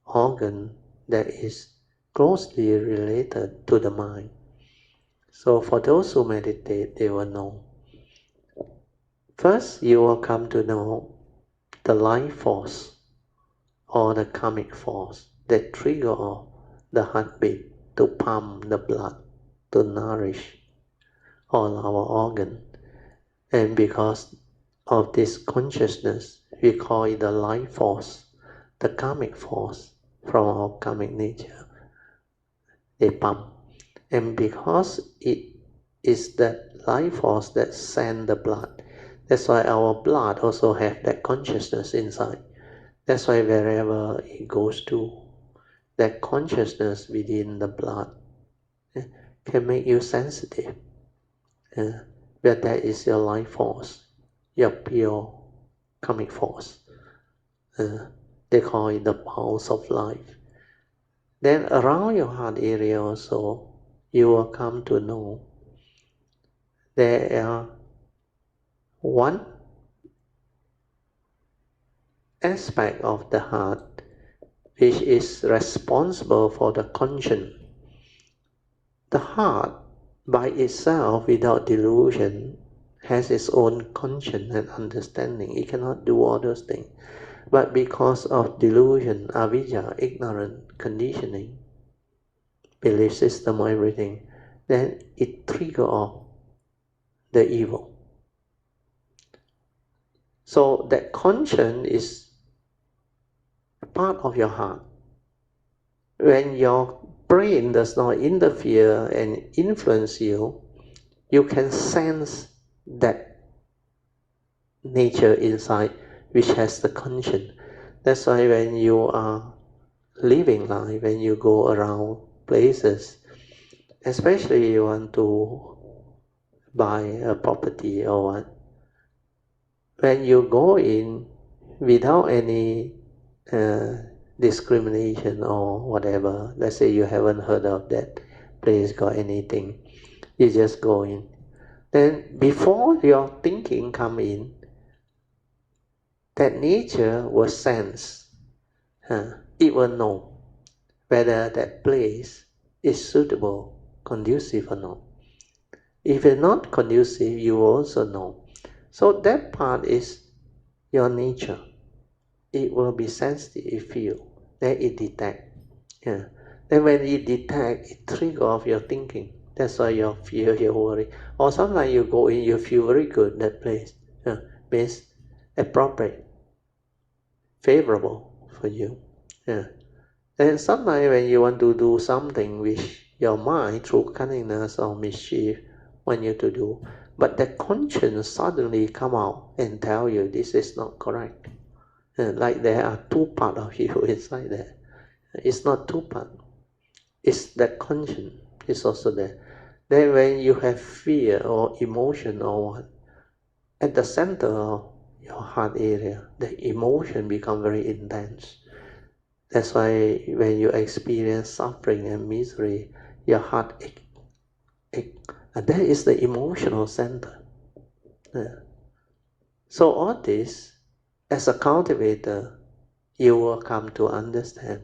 [SPEAKER 1] organ that is closely related to the mind. So for those who meditate, they will know. First, you will come to know the life force or the karmic force that triggers the heartbeat to pump the blood, to nourish all our organs. And because of this consciousness, we call it the life force, the karmic force from our karmic nature. They pump. And because it is that life force that sends the blood, that's why our blood also has that consciousness inside. That's why wherever it goes to, that consciousness within the blood can make you sensitive. But that is your life force, your pure karmic force. They call it the pulse of life. Then around your heart area also, you will come to know there are one aspect of the heart which is responsible for the conscience. The heart by itself, without delusion, has its own conscience and understanding. It cannot do all those things. But because of delusion, avidya, ignorance, conditioning, belief system, everything, then it triggers off the evil. So that conscience is part of your heart. When your brain does not interfere and influence you, you can sense that nature inside which has the conscience. That's why when you are living life, when you go around places, especially you want to buy a property or what, when you go in without any discrimination or whatever, let's say you haven't heard of that place got anything, you just go in. Then before your thinking come in, that nature will sense, it will know whether that place is suitable, conducive or not. If it's not conducive, you also know. So that part is your nature. It will be sensitive, it feel, then it detect. Then when it detect, it trigger off your thinking. That's why your fear, your worry. Or sometimes you go in, you feel very good, that place. Means appropriate, favorable for you. And sometimes when you want to do something which your mind, through cunningness or mischief, want you to do, but the conscience suddenly come out and tell you this is not correct. Like there are two parts of you inside there. It's not two parts. It's that conscience is also there. Then when you have fear or emotion or what, at the center of your heart area, the emotion become very intense. That's why when you experience suffering and misery, your heart ache. And that is the emotional center. So all this, as a cultivator, you will come to understand.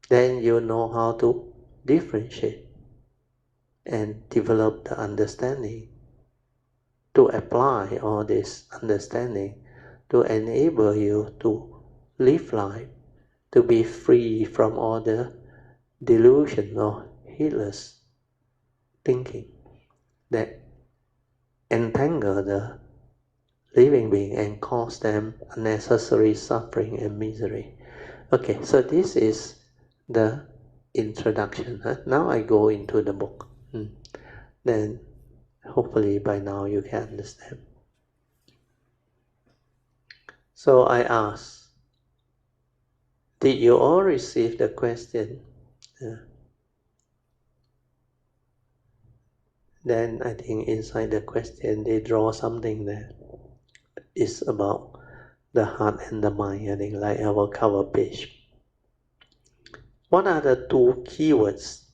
[SPEAKER 1] Then you know how to differentiate and develop the understanding to apply all this understanding to enable you to live life, to be free from all the delusion or heedless thinking that entangle the living being and cause them unnecessary suffering and misery. Okay, so this is the introduction. Now I go into the book. Then hopefully by now you can understand. So I ask, did you all receive the question? Then I think inside the question they draw something that is about the heart and the mind, I think like our cover page. What are the two keywords?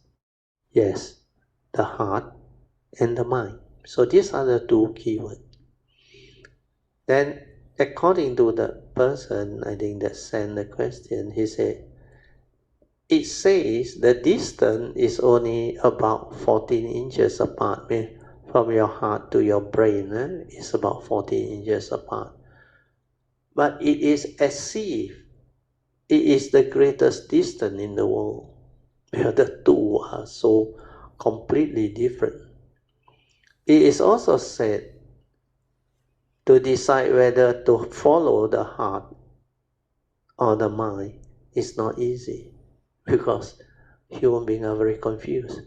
[SPEAKER 1] Yes, the heart and the mind. So these are the two keywords. Then according to the person, I think that sent the question, he said, it says the distance is only about 14 inches apart. From your heart to your brain, it's about 14 inches apart. But it is as if it is the greatest distance in the world. The two are so completely different. It is also said to decide whether to follow the heart or the mind is not easy, because human beings are very confused.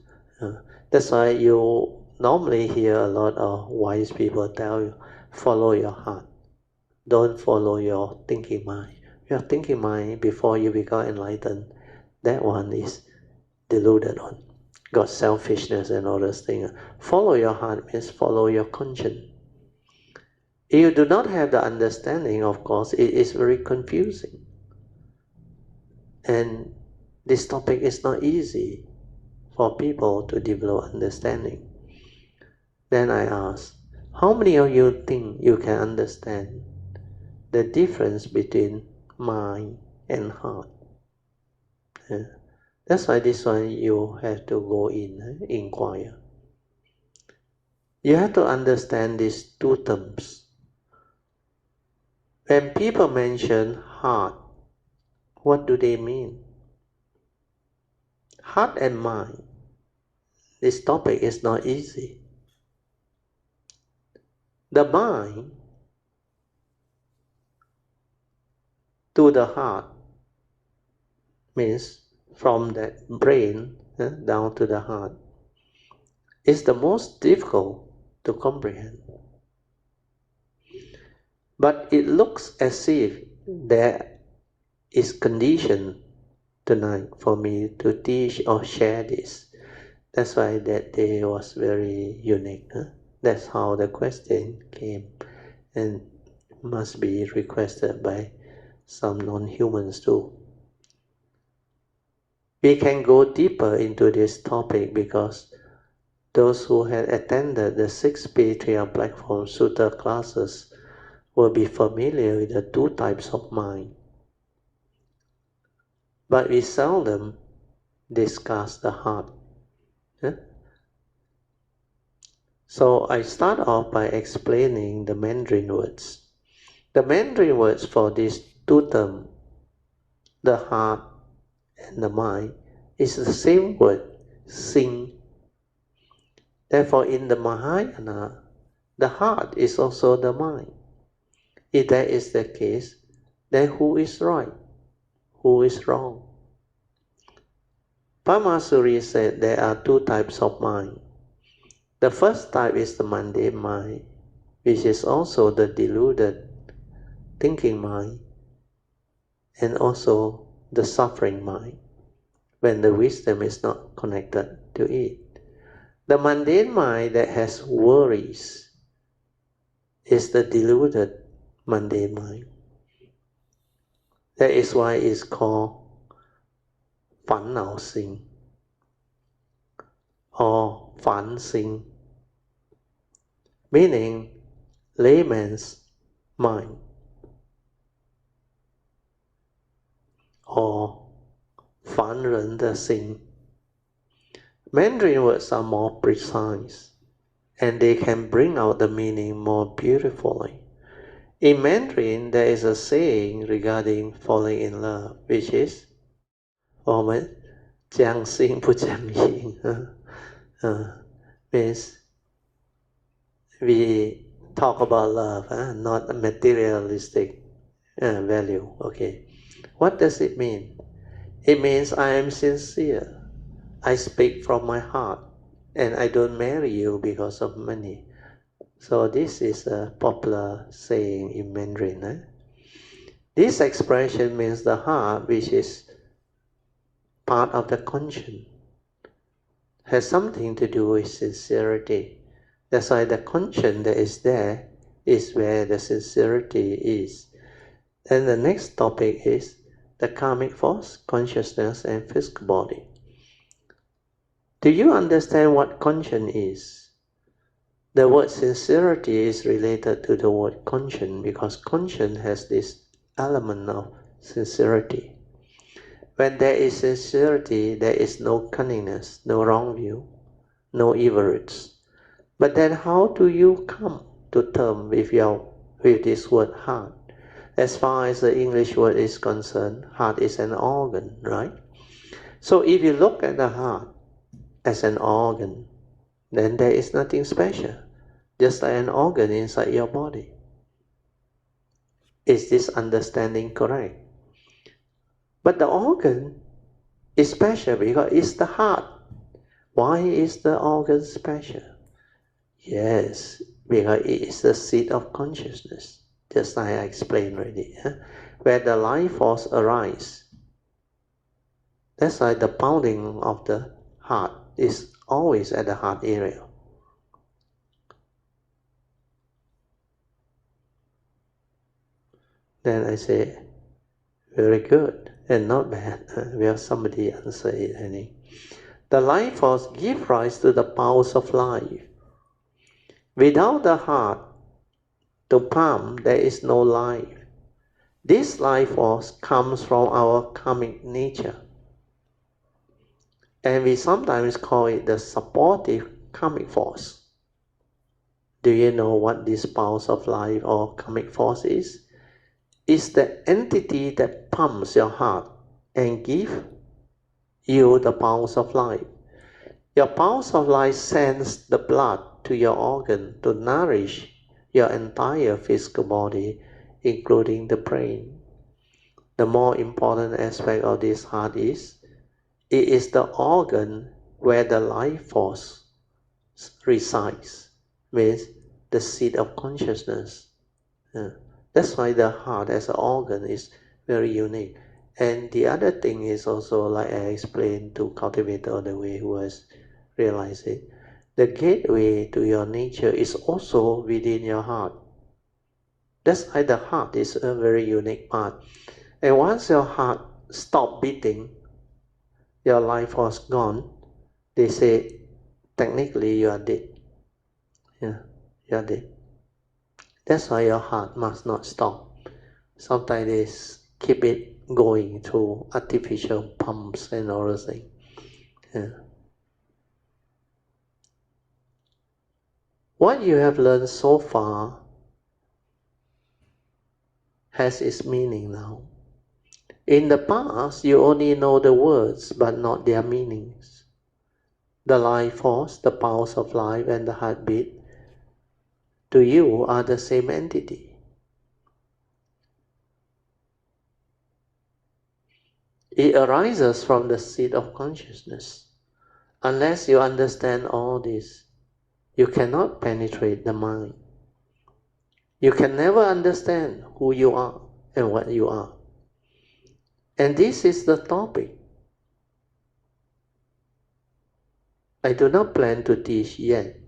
[SPEAKER 1] That's why you normally hear a lot of wise people tell you, follow your heart, don't follow your thinking mind. Your thinking mind, before you become enlightened, that one is deluded on, got selfishness and all those things. Follow your heart means follow your conscience. If you do not have the understanding, of course, it is very confusing. And this topic is not easy for people to develop understanding. Then I ask, how many of you think you can understand the difference between mind and heart? That's why this one you have to go in, inquire. You have to understand these two terms. When people mention heart, what do they mean? Heart and mind. This topic is not easy. The mind to the heart means from that brain down to the heart is the most difficult to comprehend. But it looks as if there is condition tonight for me to teach or share this. That's why that day was very unique. That's how the question came, and must be requested by some non-humans too. We can go deeper into this topic because those who had attended the 6 spiritual platform Sutta classes will be familiar with the two types of mind. But we seldom discuss the heart. So I start off by explaining the Mandarin words. The Mandarin words for these two terms, the heart and the mind, is the same word, sing. Therefore, in the Mahayana, the heart is also the mind. If that is the case, then who is right? Who is wrong? Pamasuri said there are two types of mind. The first type is the mundane mind, which is also the deluded thinking mind, and also the suffering mind, when the wisdom is not connected to it. The mundane mind that has worries is the deluded mundane mind. That is why it's called 烦恼心 or 烦心, meaning layman's mind or 凡人的心. Mandarin words are more precise and they can bring out the meaning more beautifully. In Mandarin, there is a saying regarding falling in love, which is, Jiang Xing Puja Ming means we talk about love, not a materialistic value. Okay, what does it mean? It means I am sincere. I speak from my heart, and I don't marry you because of money. So this is a popular saying in Mandarin. This expression means the heart, which is part of the conscience, has something to do with sincerity. That's why the conscience that is there is where the sincerity is. And the next topic is the karmic force, consciousness, and physical body. Do you understand what conscience is? The word sincerity is related to the word conscience because conscience has this element of sincerity. When there is sincerity, there is no cunningness, no wrong view, no evil roots. But then how do you come to terms with this word heart? As far as the English word is concerned, heart is an organ, right? So if you look at the heart as an organ, then there is nothing special, just like an organ inside your body. Is this understanding correct? But the organ is special because it's the heart. Why is the organ special? Yes, because it is the seat of consciousness, just like I explained already, where the life force arises. That's why the pounding of the heart is always at the heart area. Then I say, very good and not bad. We have somebody answer it, I think. The life force gives rise to the powers of life. Without the heart to pump, there is no life. This life force comes from our karmic nature. And we sometimes call it the supportive karmic force. Do you know what this powers of life or karmic force is? It's the entity that pumps your heart and gives you the powers of life. Your powers of life sends the blood to your organ to nourish your entire physical body, including the brain. The more important aspect of this heart is, it is the organ where the life force resides, means the seat of consciousness. That's why the heart as an organ is very unique. And the other thing is also, like I explained to cultivator all the way who has realized it, the gateway to your nature is also within your heart. That's why the heart is a very unique part. And once your heart stops beating, your life force gone, they say technically you are dead. Yeah, you are dead. That's why your heart must not stop. Sometimes they keep it going through artificial pumps and all those things. Yeah. What you have learned so far has its meaning now. In the past, you only know the words but not their meanings. The life force, the powers of life, and the heartbeat, to you are the same entity. It arises from the seat of consciousness. Unless you understand all this, you cannot penetrate the mind. You can never understand who you are and what you are. And this is the topic. I do not plan to teach yet.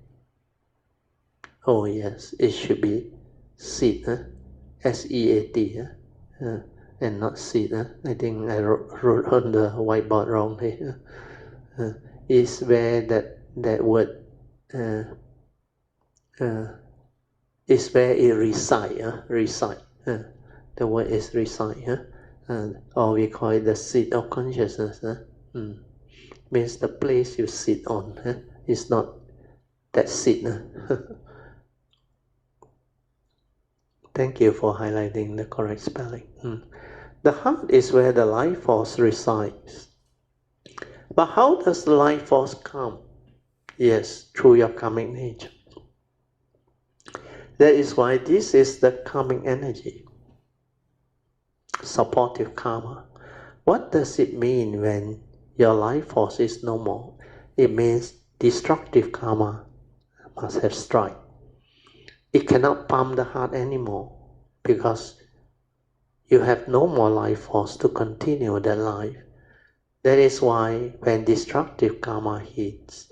[SPEAKER 1] Oh yes, it should be seat, S-E-A-T, and not seat. I think I wrote on the whiteboard wrongly. Is where that word is where it reside. Reside. The word is reside. Or we call it the seat of consciousness. Means the place you sit on. It's not that seat. Thank you for highlighting the correct spelling. The heart is where the life force resides. But how does the life force come? Yes, through your karmic nature. That is why this is the karmic energy, supportive karma. What does it mean when your life force is no more? It means destructive karma must have strike. It cannot pump the heart anymore because you have no more life force to continue that life. That is why when destructive karma hits,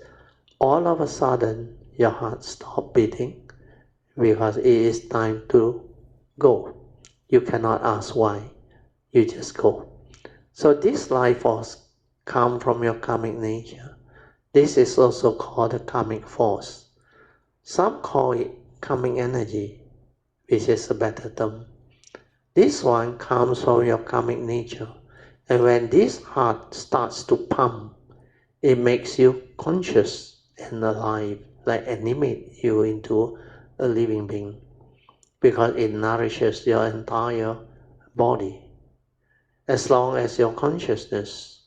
[SPEAKER 1] all of a sudden your heart stops beating because it is time to go. You cannot ask why, you just go. So this life force comes from your karmic nature. This is also called the karmic force. Some call it karmic energy, which is a better term. This one comes from your karmic nature, and when this heart starts to pump, it makes you conscious and alive, like animate you into a living being, because it nourishes your entire body. As long as your consciousness,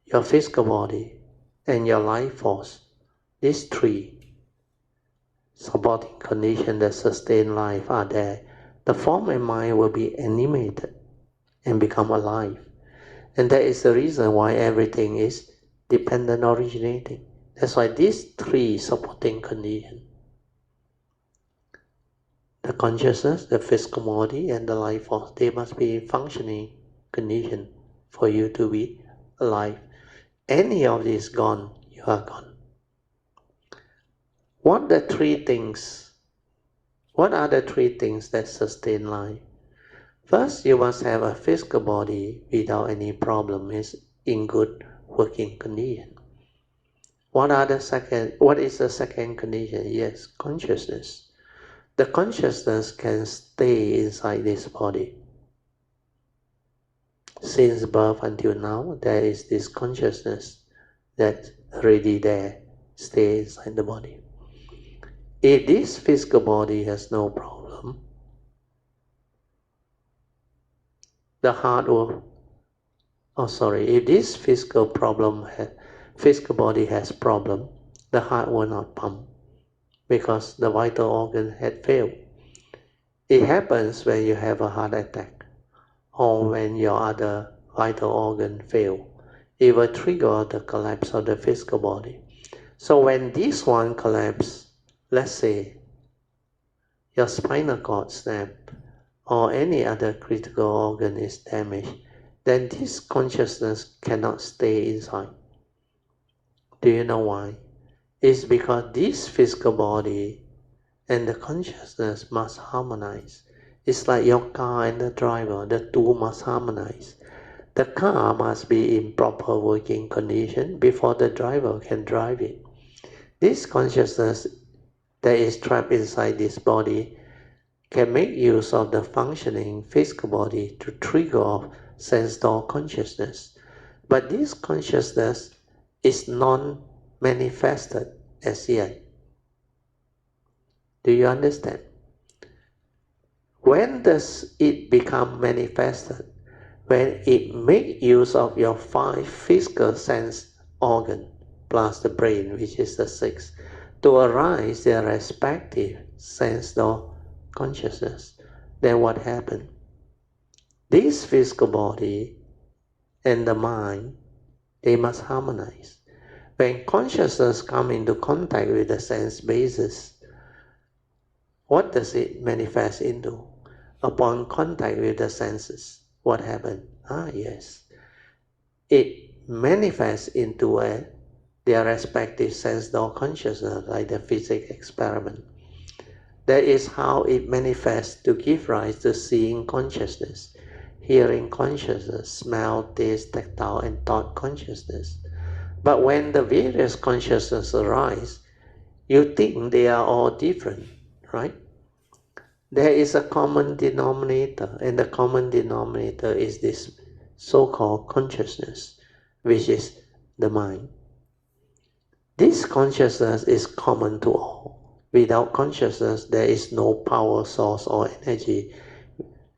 [SPEAKER 1] your physical body, and your life force, these three supporting conditions that sustain life are there, the form and mind will be animated and become alive. And that is the reason why everything is dependent originating. That's why these three supporting conditions, the consciousness, the physical body, and the life force, they must be functioning condition for you to be alive. Any of these gone, you are gone. What are the three things that sustain life? First, you must have a physical body without any problem, is in good working condition. What is the second condition? Yes, consciousness. The consciousness can stay inside this body. Since birth until now, there is this consciousness that's already there, stays inside the body. If this physical body has no problem, the heart will, if this physical body has problem, the heart will not pump because the vital organ had failed. It happens when you have a heart attack or when your other vital organ fail. It will trigger the collapse of the physical body. So when this one collapses, let's say your spinal cord snap or any other critical organ is damaged, then this consciousness cannot stay inside. Do you know why? It's because this physical body and the consciousness must harmonize. It's like your car and the driver, the two must harmonize. The car must be in proper working condition before the driver can drive it. This consciousness that is trapped inside this body can make use of the functioning physical body to trigger off sense door consciousness. But this consciousness is non-manifested as yet. Do you understand? When does it become manifested? When it makes use of your 5 physical sense organs plus the brain, which is the 6th, to arise their respective sense door consciousness. Then what happened? This physical body and the mind, they must harmonize. When consciousness comes into contact with the sense basis, what does it manifest into? Upon contact with the senses, what happened? Yes. It manifests into their respective sense door consciousness, like the physics experiment. That is how it manifests to give rise to seeing consciousness, hearing consciousness, smell, taste, tactile, and thought consciousness. But when the various consciousnesses arise, you think they are all different, right? There is a common denominator, and the common denominator is this so-called consciousness, which is the mind. This consciousness is common to all. Without consciousness, there is no power source or energy,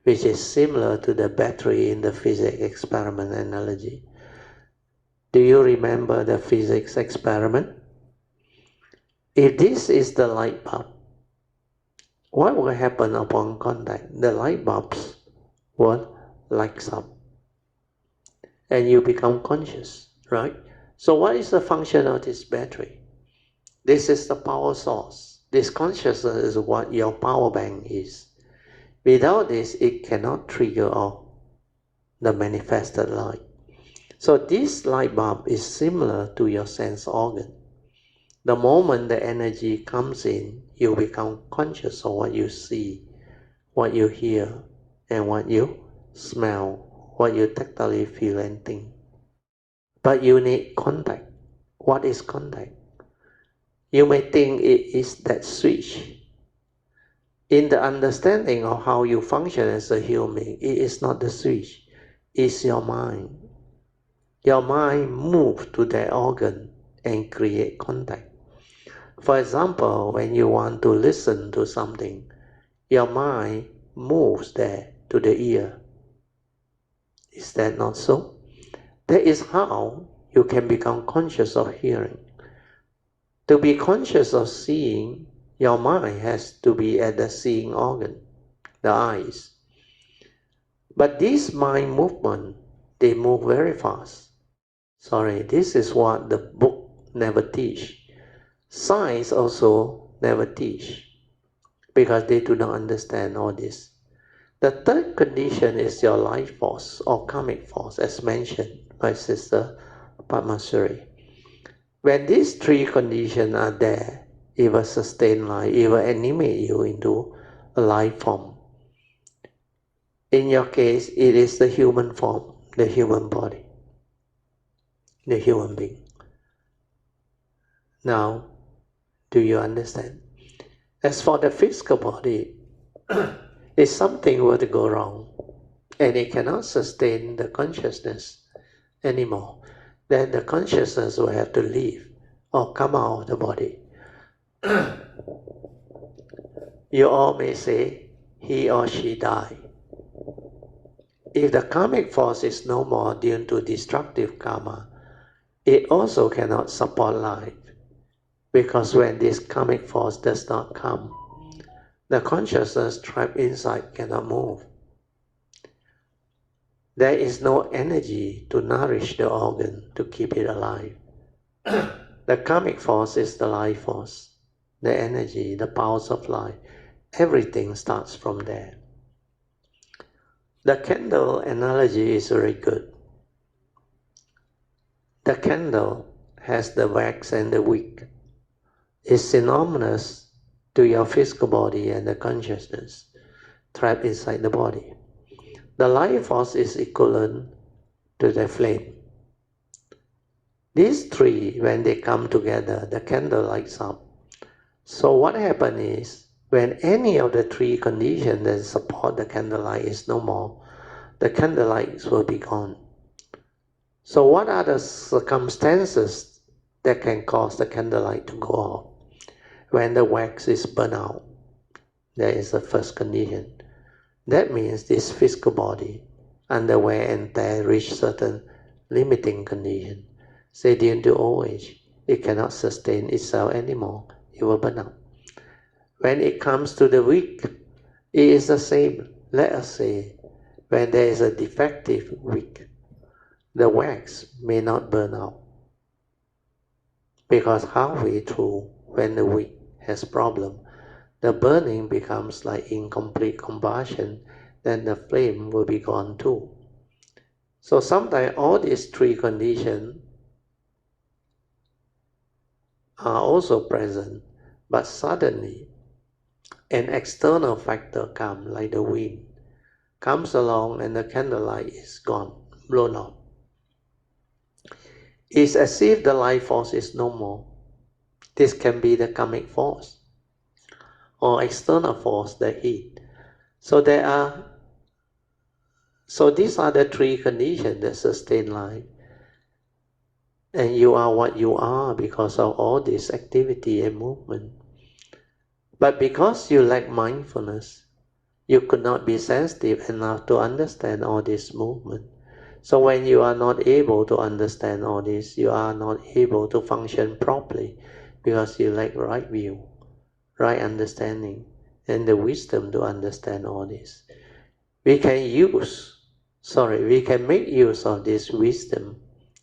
[SPEAKER 1] which is similar to the battery in the physics experiment analogy. Do you remember the physics experiment? If this is the light bulb, what will happen upon contact? The light bulbs will light up and you become conscious, right? So what is the function of this battery? This is the power source. This consciousness is what your power bank is. Without this, it cannot trigger off the manifested light. So this light bulb is similar to your sense organ. The moment the energy comes in, you become conscious of what you see, what you hear, and what you smell, what you tactily feel and think. But you need contact. What is contact? You may think it is that switch. In the understanding of how you function as a human being, it is not the switch, it's your mind. Your mind moves to that organ and create contact. For example, when you want to listen to something, your mind moves there to the ear. Is that not so? That is how you can become conscious of hearing. To be conscious of seeing, your mind has to be at the seeing organ, the eyes. But this mind movement, they move very fast. Sorry, this is what the book never teach. Science also never teach, because they do not understand all this. The third condition is your life force or karmic force, as mentioned by Sister Padmasuri. When these three conditions are there, it will sustain life, it will animate you into a life form. In your case, it is the human form, the human body, the human being. Now, do you understand? As for the physical body, if something were to go wrong and it cannot sustain the consciousness anymore, then the consciousness will have to leave or come out of the body. You all may say, he or she died. If the karmic force is no more due to destructive karma, it also cannot support life, because when this karmic force does not come, the consciousness trapped inside cannot move. There is no energy to nourish the organ to keep it alive. The karmic force is the life force, the energy, the powers of life. Everything starts from there. The candle analogy is very good. The candle has the wax and the wick. It's synonymous to your physical body and the consciousness trapped inside the body. The life force is equivalent to the flame. These three, when they come together, the candle lights up. So what happens is, when any of the three conditions that support the candlelight is no more, the candlelights will be gone. So what are the circumstances that can cause the candlelight to go off? When the wax is burned out, that is the first condition. That means this physical body, under wear and tear, reach certain limiting condition. Say due to old age, it cannot sustain itself anymore, it will burn out. When it comes to the wick, it is the same. Let us say, when there is a defective wick, the wax may not burn out, because halfway through, when the wick has problem, the burning becomes like incomplete combustion, then the flame will be gone too. So sometimes all these three conditions are also present, but suddenly an external factor comes, like the wind, comes along and the candlelight is gone, blown off. It's as if the life force is no more. This can be the karmic force or external force, the heat. So these are the three conditions that sustain life. And you are what you are because of all this activity and movement. But because you lack mindfulness, you could not be sensitive enough to understand all this movement. So when you are not able to understand all this, you are not able to function properly because you lack right view, right understanding, and the wisdom to understand all this. We can make use of this wisdom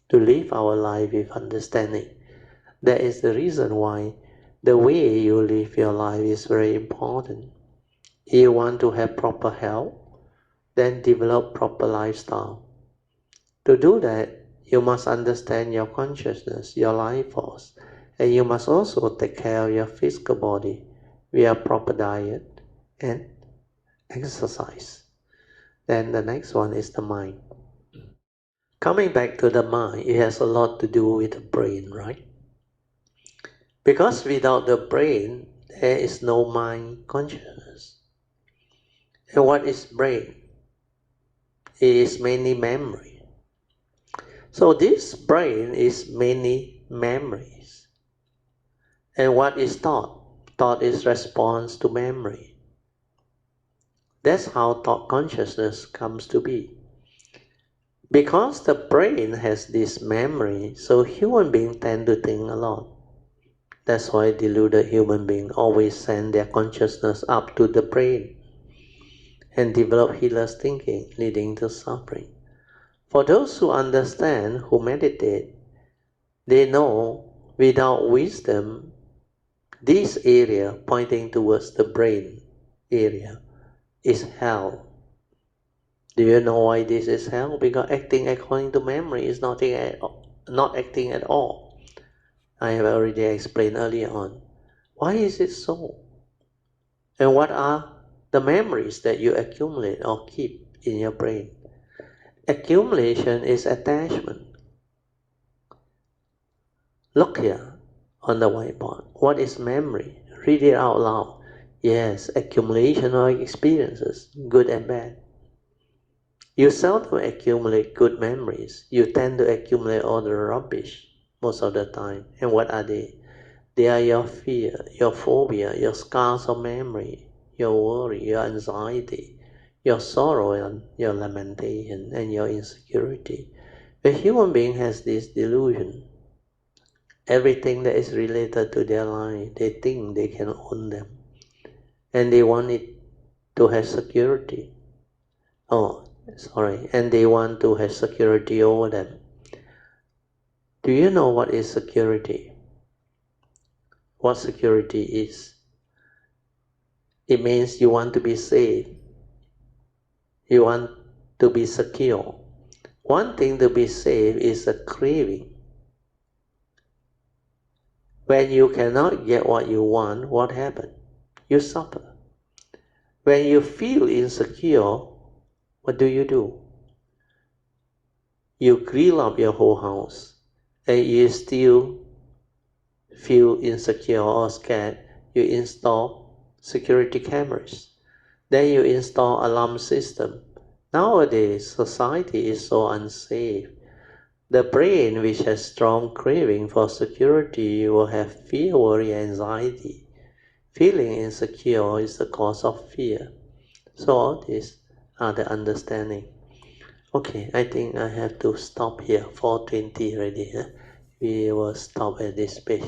[SPEAKER 1] to live our life with understanding. That is the reason why the way you live your life is very important. If you want to have proper health, then develop proper lifestyle. To do that, you must understand your consciousness, your life force, and you must also take care of your physical body via proper diet and exercise. Then the next one is the mind. Coming back to the mind, it has a lot to do with the brain, right? Because without the brain, there is no mind consciousness. And what is brain? It is mainly memory. So this brain is many memories. And what is thought? Thought is response to memory. That's how thought consciousness comes to be. Because the brain has this memory, so human beings tend to think a lot. That's why deluded human beings always send their consciousness up to the brain and develop heedless thinking, leading to suffering. For those who understand, who meditate, they know without wisdom, this area pointing towards the brain area is hell. Do you know why this is hell? Because acting according to memory is not acting at all. I have already explained earlier on. Why is it so? And what are the memories that you accumulate or keep in your brain? Accumulation is attachment. Look here on the whiteboard. What is memory? Read it out loud. Yes, accumulation of experiences, good and bad. You seldom accumulate good memories. You tend to accumulate all the rubbish most of the time. And what are they? They are your fear, your phobia, your scars of memory, your worry, your anxiety, your sorrow and your lamentation, and your insecurity. The human being has this delusion. Everything that is related to their life, they think they can own them. And they want it to have security. And they want to have security over them. Do you know what is security? What security is? It means you want to be safe. You want to be secure. Wanting to be safe is a craving. When you cannot get what you want, what happens? You suffer. When you feel insecure, what do? You grill up your whole house and you still feel insecure or scared. You install security cameras. Then you install alarm system. Nowadays, society is so unsafe. The brain, which has strong craving for security, will have fear, worry, anxiety. Feeling insecure is the cause of fear. So all these are the understanding. Okay, I think I have to stop here. 4:20 already. We will stop at this page.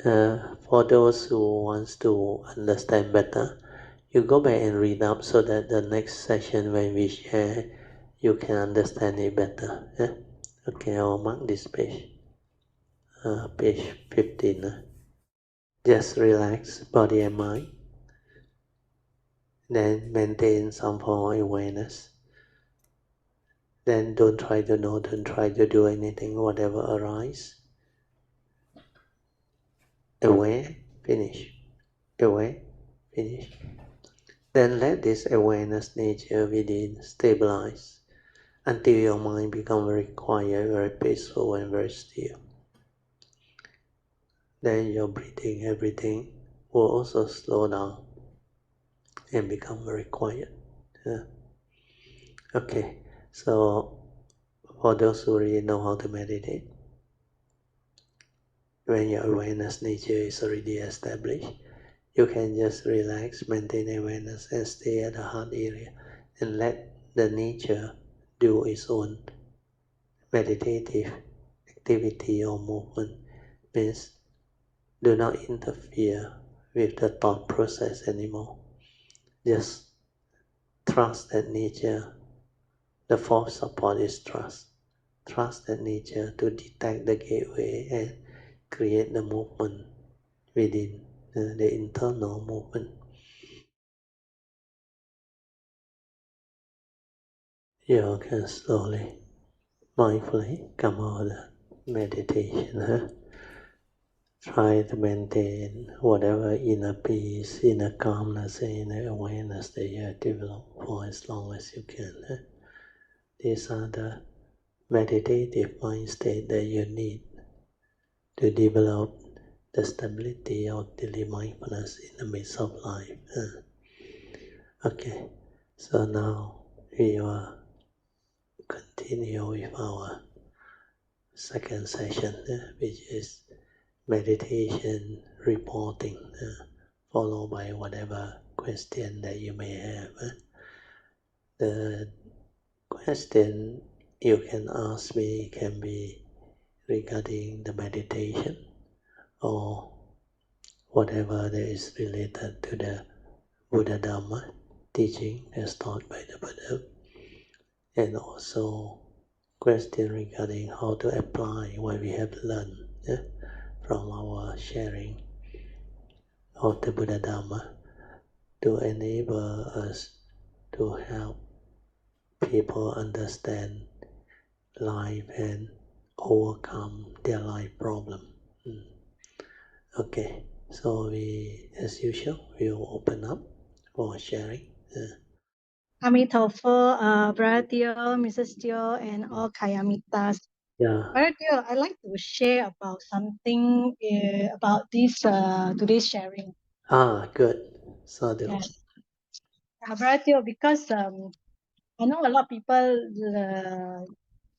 [SPEAKER 1] For those who wants to understand better, you go back and read up so that the next session when we share, you can understand it better. Okay, I'll mark this page. Page 15. Just relax body and mind. Then maintain some form of awareness. Then don't try to know, don't try to do anything, whatever arises. Aware, finish. Aware, finish. Then let this awareness nature within stabilize until your mind becomes very quiet, very peaceful, and very still. Then your breathing, everything will also slow down and become very quiet. Okay, so for those who really know how to meditate, when your awareness nature is already established, you can just relax, maintain awareness, and stay at the heart area, and let the nature do its own meditative activity or movement. Means do not interfere with the thought process anymore. Just trust that nature, the fourth support is trust. Trust that nature to detect the gateway and create the movement within the internal movement. You can slowly, mindfully come out of the meditation. Try to maintain whatever inner peace, inner calmness, inner awareness that you have developed for as long as you can. These are the meditative mind state that you need to develop the stability of daily mindfulness in the midst of life. Okay, so now we will continue with our second session, which is meditation reporting, followed by whatever question that you may have. The question you can ask me can be regarding the meditation or whatever that is related to the Buddha Dhamma teaching as taught by the Buddha, and also question regarding how to apply what we have learned from our sharing of the Buddha Dhamma to enable us to help people understand life and overcome their life problem. Okay, so we, as usual, will open up for sharing.
[SPEAKER 2] Amitofo, Brother Teo, Mrs. Teo, and all Kayamitas.
[SPEAKER 1] Yeah.
[SPEAKER 2] Brother Teo, I'd like to share about something about this today's sharing.
[SPEAKER 1] Good. So
[SPEAKER 2] Yes. Brother Teo, because I know a lot of people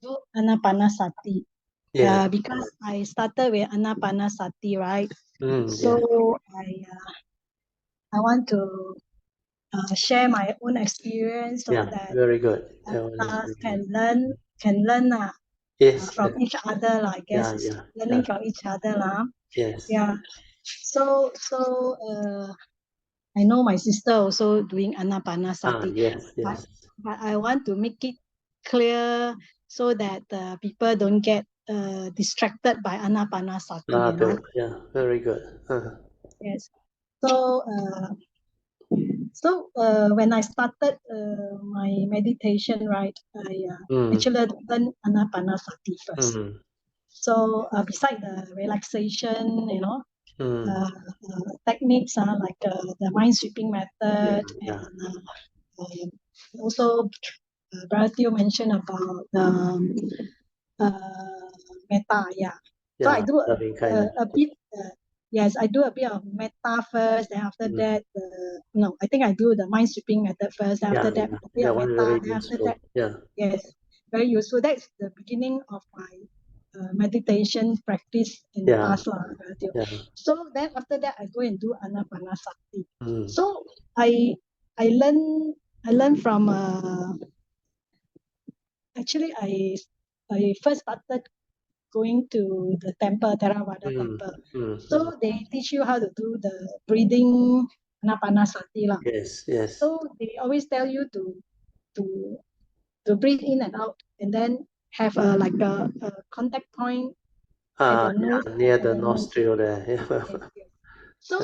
[SPEAKER 2] do Anapanasati.
[SPEAKER 1] yeah.
[SPEAKER 2] Because I started with Anapanasati, right?
[SPEAKER 1] Yeah.
[SPEAKER 2] So I want to share my own experience so
[SPEAKER 1] Yeah.
[SPEAKER 2] that
[SPEAKER 1] Very good. That one is
[SPEAKER 2] us
[SPEAKER 1] very
[SPEAKER 2] can
[SPEAKER 1] good.
[SPEAKER 2] learn
[SPEAKER 1] Yes.
[SPEAKER 2] from each other. I guess it's learning from each other.
[SPEAKER 1] Yes.
[SPEAKER 2] Yeah. So I know my sister also doing Anapanasati.
[SPEAKER 1] Yes. Yes.
[SPEAKER 2] But I want to make it clear so that people don't get distracted by Anapanasati.
[SPEAKER 1] Yeah. Very good.
[SPEAKER 2] Yes. So when I started my meditation, right, I actually learned Anapanasati first. So beside the relaxation, techniques like the mind sweeping method, and also Brother Teo mentioned about metta. Yeah. So I do
[SPEAKER 1] loving kindness.
[SPEAKER 2] a bit. Yes, I do a bit of metta first. Then after that, no, I think I do the mind sweeping method first. Then after that, a bit
[SPEAKER 1] That
[SPEAKER 2] of
[SPEAKER 1] one
[SPEAKER 2] metta.
[SPEAKER 1] very
[SPEAKER 2] Then after
[SPEAKER 1] useful.
[SPEAKER 2] that, yes, very useful. That's the beginning of my meditation practice in the past. So then after that, I go and do Anapanasati. So I I learn from actually I first started going to the temple, Theravada temple. So they teach you how to do the breathing Anapanasati lah.
[SPEAKER 1] Yes.
[SPEAKER 2] So they always tell you to to breathe in and out, and then have like a contact point at your nose.
[SPEAKER 1] Near the nostril there.
[SPEAKER 2] Yes. So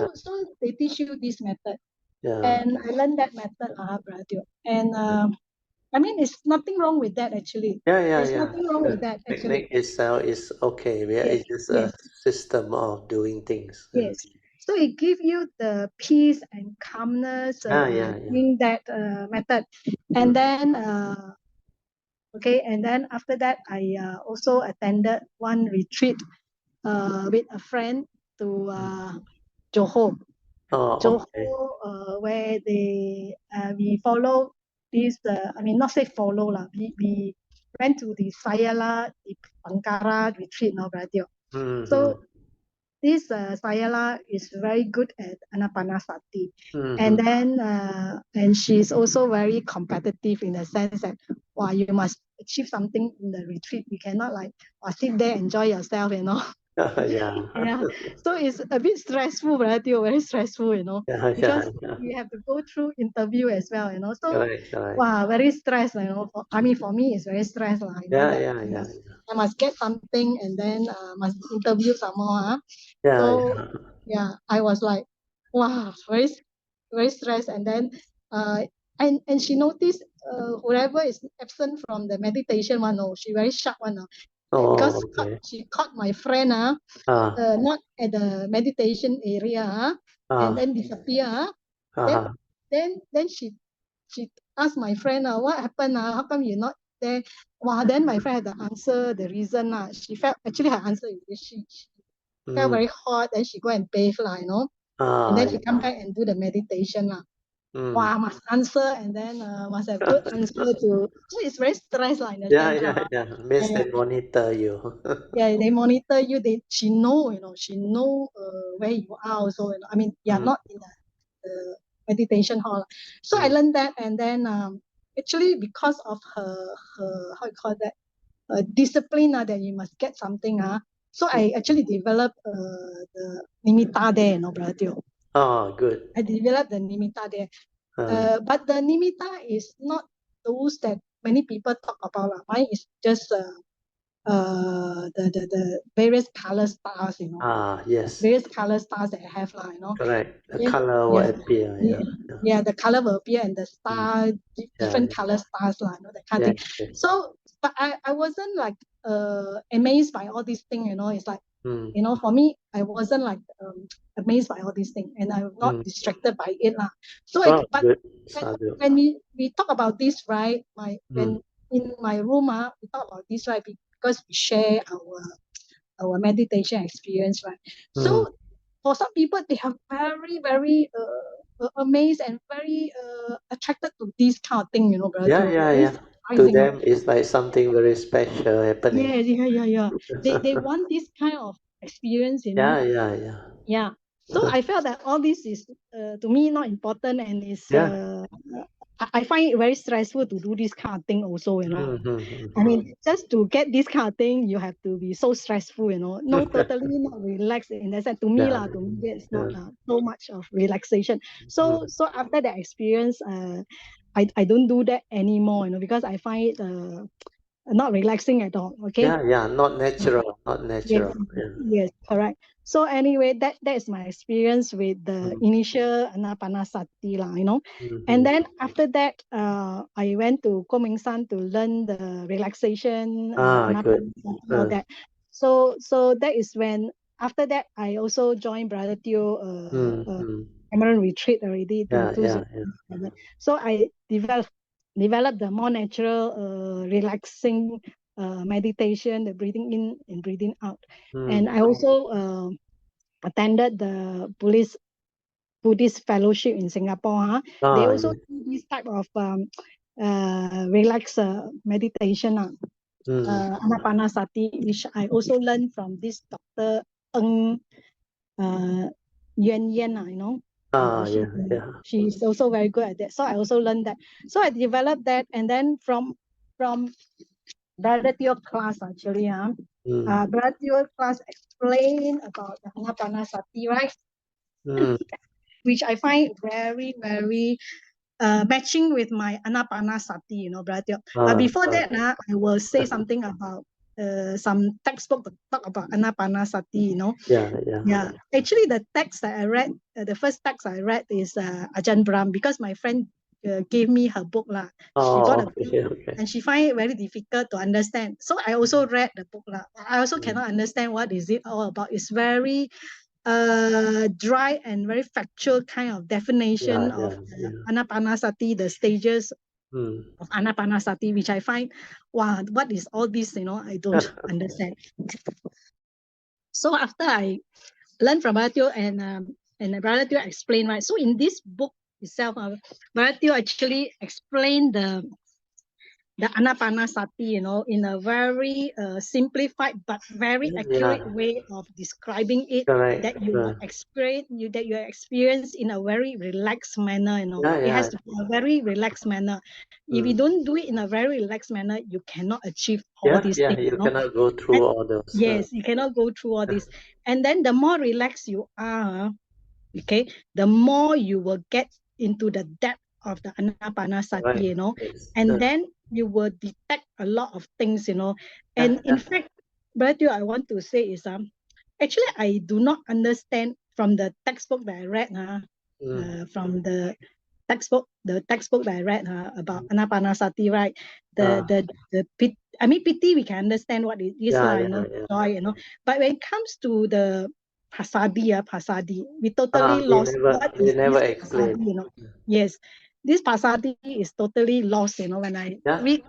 [SPEAKER 2] they teach you this method,
[SPEAKER 1] Yeah.
[SPEAKER 2] and I learned that method, Brother Teo. And I mean, it's nothing wrong with that actually. There's nothing wrong with that actually.
[SPEAKER 1] Technique itself is okay. It's just a system of doing things.
[SPEAKER 2] Yes. So it gives you the peace and calmness doing that method. And then and then after that I also attended one retreat with a friend to Johor. Where we follow this I mean, not say follow lah, we went to the Sayala, the Pankara retreat, Brother Teo. So this Sayala is very good at Anapanasati. And then and she's also very competitive in the sense that you must achieve something in the retreat. You cannot like sit there, enjoy yourself,
[SPEAKER 1] Yeah.
[SPEAKER 2] So it's a bit stressful, right? Very stressful, because you have to go through interview as well, So
[SPEAKER 1] Correct.
[SPEAKER 2] very stressed, for me, it's very stressed,
[SPEAKER 1] Yeah.
[SPEAKER 2] I must get something and then must interview some more.
[SPEAKER 1] Yeah.
[SPEAKER 2] So I was like, wow, very stressed. And then and she noticed whoever is absent from the meditation one, she very sharp one, because
[SPEAKER 1] Oh, okay.
[SPEAKER 2] she caught my friend not at the meditation area and then disappear. Then
[SPEAKER 1] Uh-huh.
[SPEAKER 2] then she asked my friend, what happened? How come you're not there? Wow, then my friend had to answer the reason. She felt, actually her answer is she felt very hot, then she go and bathe, and then she come back and do the meditation. Wow, must answer and then must have good answer to. So it's very stressed in the sense.
[SPEAKER 1] Yeah. Means they monitor you.
[SPEAKER 2] They monitor you. She know, she know where you are also. I mean, you are not in the meditation hall. So I learned that, and then actually because of her how you call that discipline that you must get something. So I actually developed the nimitta there, Brother Teo.
[SPEAKER 1] Oh, good.
[SPEAKER 2] I developed the nimitta there. But the nimitta is not those that many people talk about. Mine is just the various color stars,
[SPEAKER 1] Yes.
[SPEAKER 2] various color stars that I have,
[SPEAKER 1] Correct. The
[SPEAKER 2] Then,
[SPEAKER 1] color will appear.
[SPEAKER 2] the color will appear and the star, different
[SPEAKER 1] Yeah.
[SPEAKER 2] color stars, that kind of thing.
[SPEAKER 1] Yes.
[SPEAKER 2] So, but I wasn't like amazed by all these things, It's like, for me, I wasn't like amazed by all these things, and I'm not distracted by it, lah. So,
[SPEAKER 1] Oh,
[SPEAKER 2] but
[SPEAKER 1] good.
[SPEAKER 2] when,
[SPEAKER 1] Sadhu.
[SPEAKER 2] when we talk about this, right? When in my room, we talk about this, right? Because we share our meditation experience, right? So for some people, they are very amazed and very attracted to this kind of thing, Brother Teo. Very
[SPEAKER 1] Yeah. To
[SPEAKER 2] surprising.
[SPEAKER 1] them, it's like something very special happening.
[SPEAKER 2] Yeah. They want this kind of experience,
[SPEAKER 1] Yeah.
[SPEAKER 2] Yeah. So I felt that all this is to me not important, and is
[SPEAKER 1] Yeah.
[SPEAKER 2] I find it very stressful to do this kind of thing also, I mean, just to get this kind of thing, you have to be so stressful, no, totally not relaxed in that sense. To me,
[SPEAKER 1] Yeah.
[SPEAKER 2] to me, it's not so much of relaxation. So after that experience, I don't do that anymore, because I find it not relaxing at all. Okay.
[SPEAKER 1] Yeah. Not natural.
[SPEAKER 2] Yes,
[SPEAKER 1] Yeah.
[SPEAKER 2] yes, correct. So anyway, that is my experience with the initial Anapanasati, And then after that, I went to San to learn the relaxation,
[SPEAKER 1] Good.
[SPEAKER 2] Anapanasati, all that. So that is when, after that, I also joined Brother Teo Cameron retreat already in
[SPEAKER 1] Yeah.
[SPEAKER 2] 2007. So I developed the more natural, relaxing meditation, the breathing in and breathing out. And I also attended the Buddhist fellowship in Singapore. They also do this type of relax meditation, Anapanasati, which I also learned from this Dr. Ng Yuan Yan, she's also very good at that. So I also learned that. So I developed that, and then from Brother Teo class, actually, Brother Teo class explain about the Anapanasati, right? Which I find very, very matching with my Anapanasati, Brother Teo. But before that, I will say something about some textbook that talk about Anapanasati,
[SPEAKER 1] Yeah.
[SPEAKER 2] Actually, the text that I read, the first text I read is Ajahn Brahm, because my friend gave me her book. She bought a book,
[SPEAKER 1] Okay.
[SPEAKER 2] and she find it very difficult to understand. So I also read the book. I also cannot understand what is it all about. It's very dry and very factual kind of definition of Anapanasati, the stages of Anapanasati, which I find, wow, what is all this? I don't understand. So after I learned from Brother Teo, and Brother Teo explained, right? So in this book itself, Brother Teo actually explained the Anapanasati, in a very simplified but very accurate way of describing it.
[SPEAKER 1] Correct.
[SPEAKER 2] That you are experience in a very relaxed manner. It has to be a very relaxed manner. If you don't do it in a very relaxed manner, you cannot achieve all these things.
[SPEAKER 1] You cannot go through all those.
[SPEAKER 2] Yes, you cannot go through all this. And then the more relaxed you are, okay, the more you will get into the depth of the Anapanasati, and then you will detect a lot of things, And in fact, Brother, I want to say is actually I do not understand from the textbook that I read, from the textbook that I read about Anapanasati, right? Piti, we can understand what it is, joy, But when it comes to the pasadi, we totally lost what is this pasadi, Yes, this pasadi is totally lost, when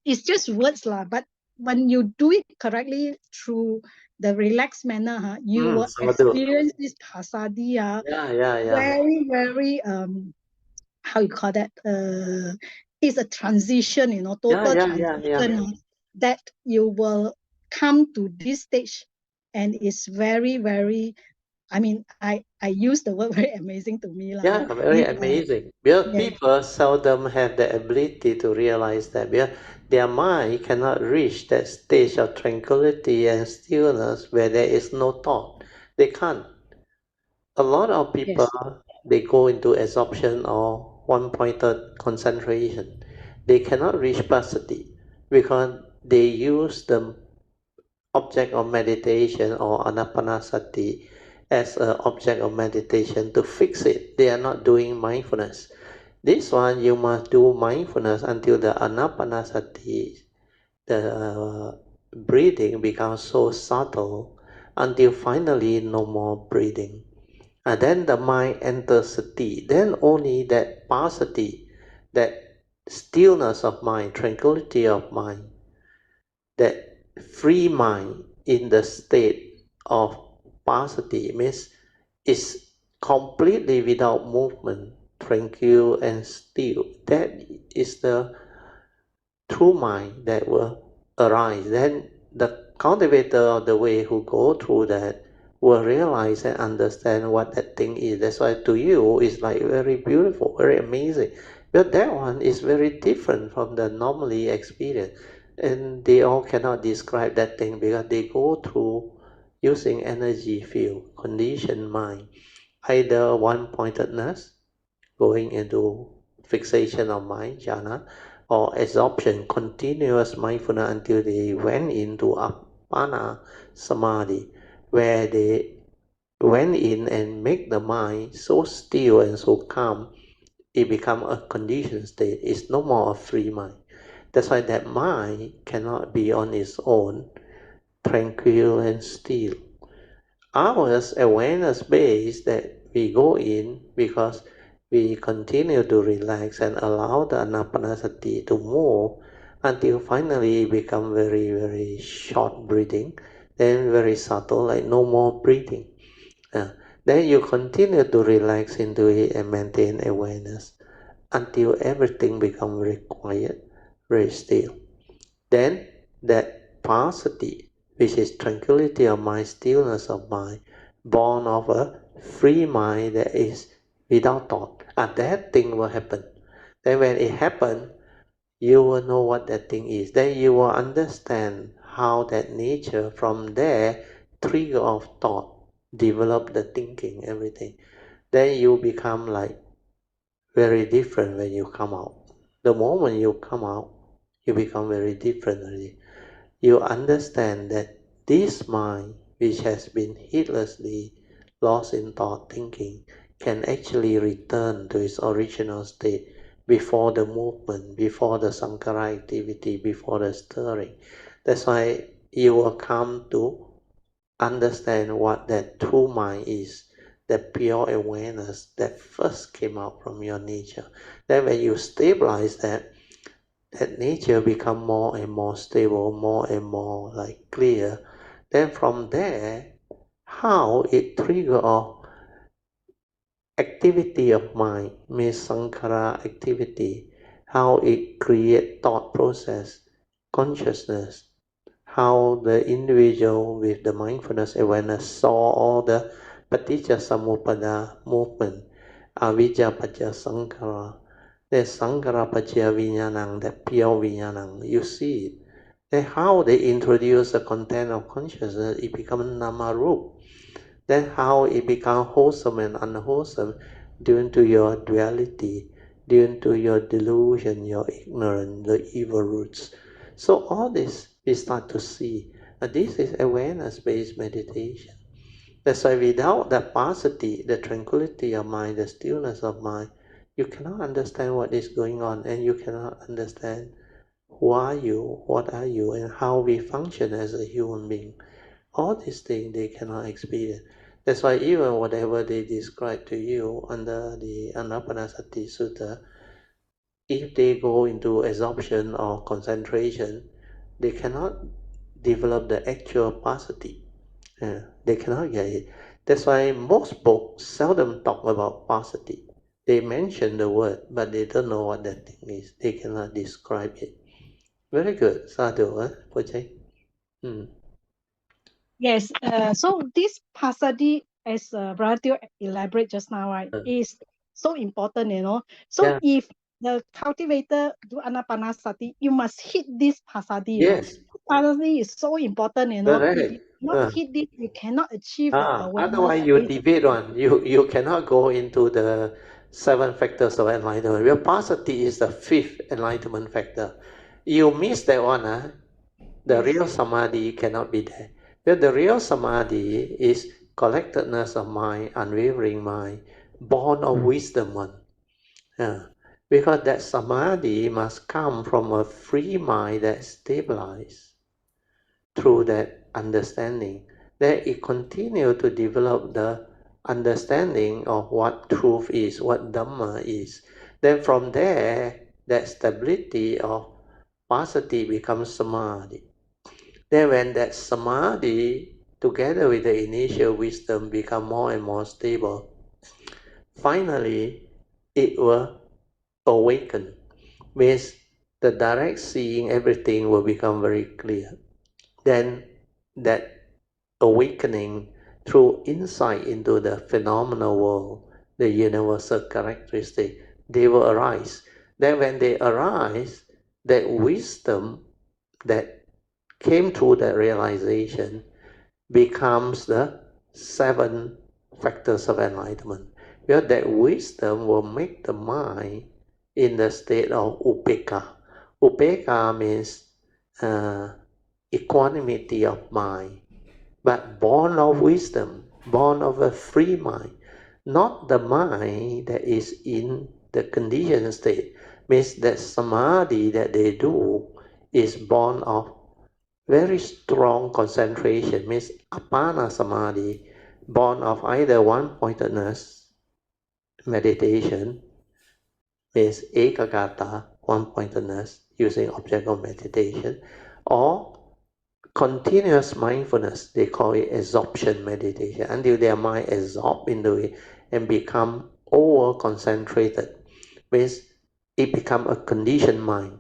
[SPEAKER 2] it's just words lah, but when you do it correctly through the relaxed manner, you will experience this pasadi, very, very how you call that? It's a transition, total transition, that you will come to this stage, and it's very, very. I use the word very amazing to me.
[SPEAKER 1] Very amazing. Because people seldom have the ability to realize that because their mind cannot reach that stage of tranquility and stillness where there is no thought. They can't. A lot of people, they go into absorption or one-pointed concentration. They cannot reach passaddhi because they use the object of meditation or anapanasati as an object of meditation to fix it. They are not doing mindfulness. This one, you must do mindfulness until the anapanasati, the breathing becomes so subtle until finally no more breathing. And then the mind enters sati. Then only that passaddhi, that stillness of mind, tranquility of mind, that free mind in the state of passaddhi means is completely without movement, tranquil and still. That is the true mind that will arise. Then the cultivator of the way who go through that will realize and understand what that thing is. That's why to you it's like very beautiful, very amazing. But that one is very different from the normally experience. And they all cannot describe that thing because they go through using energy field, conditioned mind, either one-pointedness, going into fixation of mind, jhana, or absorption, continuous mindfulness until they went into appana samadhi, where they went in and make the mind so still and so calm, it become a conditioned state. It's no more a free mind. That's why that mind cannot be on its own, tranquil and still. Ours awareness base that we go in because we continue to relax and allow the anapanasati to move until finally it become very, very short breathing, then very subtle, like no more breathing. Then you continue to relax into it and maintain awareness until everything become very quiet, very still. Then that passaddhi, which is tranquility of mind, stillness of mind, born of a free mind that is without thought, and that thing will happen. Then when it happens, you will know what that thing is. Then you will understand how that nature from there, trigger of thought, develop the thinking, everything. Then you become like very different when you come out. The moment you come out, you become very different already. You understand that this mind, which has been heedlessly lost in thought thinking, can actually return to its original state before the movement, before the sankhara activity, before the stirring. That's why you will come to understand what that true mind is, that pure awareness that first came out from your nature. Then when you stabilize that, that nature become more and more stable, more and more like clear. Then from there, how it trigger off activity of mind, means sankhara activity, how it creates thought process, consciousness, how the individual with the mindfulness awareness saw all the paticca samuppada movement, avijja paccaya sankhara, the sankhara paccaya vijnanam, the pure vijnanam, you see it. Then how they introduce the content of consciousness, it becomes namarup. Then how it becomes wholesome and unwholesome due to your duality, due to your delusion, your ignorance, the evil roots. So all this we start to see. And this is awareness-based meditation. That's why without the paucity, the tranquility of mind, the stillness of mind, you cannot understand what is going on, and you cannot understand who are you, what are you, and how we function as a human being. All these things they cannot experience. That's why even whatever they describe to you under the Anapanasati Sutta, if they go into absorption or concentration, they cannot develop the actual paucity. They cannot get it. That's why most books seldom talk about paucity. They mention the word, but they don't know what that thing is. They cannot describe it. Very good. Sadhu, Poh Cheng.
[SPEAKER 2] Yes, so this pasadi, as Brother Teo elaborate just now, right, is so important, you know. So if the cultivator do anapanasati, you must hit this pasadi.
[SPEAKER 1] Yes.
[SPEAKER 2] Pasadi is so important, you know.
[SPEAKER 1] Correct.
[SPEAKER 2] If you not hit it, you cannot achieve the awareness.
[SPEAKER 1] Otherwise, you debate on. You cannot go into the 7 factors of enlightenment. Your paucity is the 5th enlightenment factor. You miss that one, the real samadhi cannot be there. Because the real samadhi is collectedness of mind, unwavering mind, born of wisdom one. Because that samadhi must come from a free mind that stabilizes through that understanding. Then it continue to develop the understanding of what truth is, what Dhamma is. Then from there, that stability of passaddhi becomes samadhi. Then when that samadhi, together with the initial wisdom, become more and more stable, finally it will awaken. Means the direct seeing everything will become very clear. Then that awakening through insight into the phenomenal world, the universal characteristic, they will arise. Then when they arise, that wisdom that came through that realization becomes the 7 factors of enlightenment. Because that wisdom will make the mind in the state of upekkha. Upekkha means equanimity of mind, but born of wisdom, born of a free mind, not the mind that is in the conditioned state. Means that samadhi that they do is born of very strong concentration, means apana samadhi, born of either one-pointedness meditation, means ekagata, one-pointedness using object of meditation, or continuous mindfulness, they call it absorption meditation, until their mind absorb into it and become over concentrated, means it become a conditioned mind.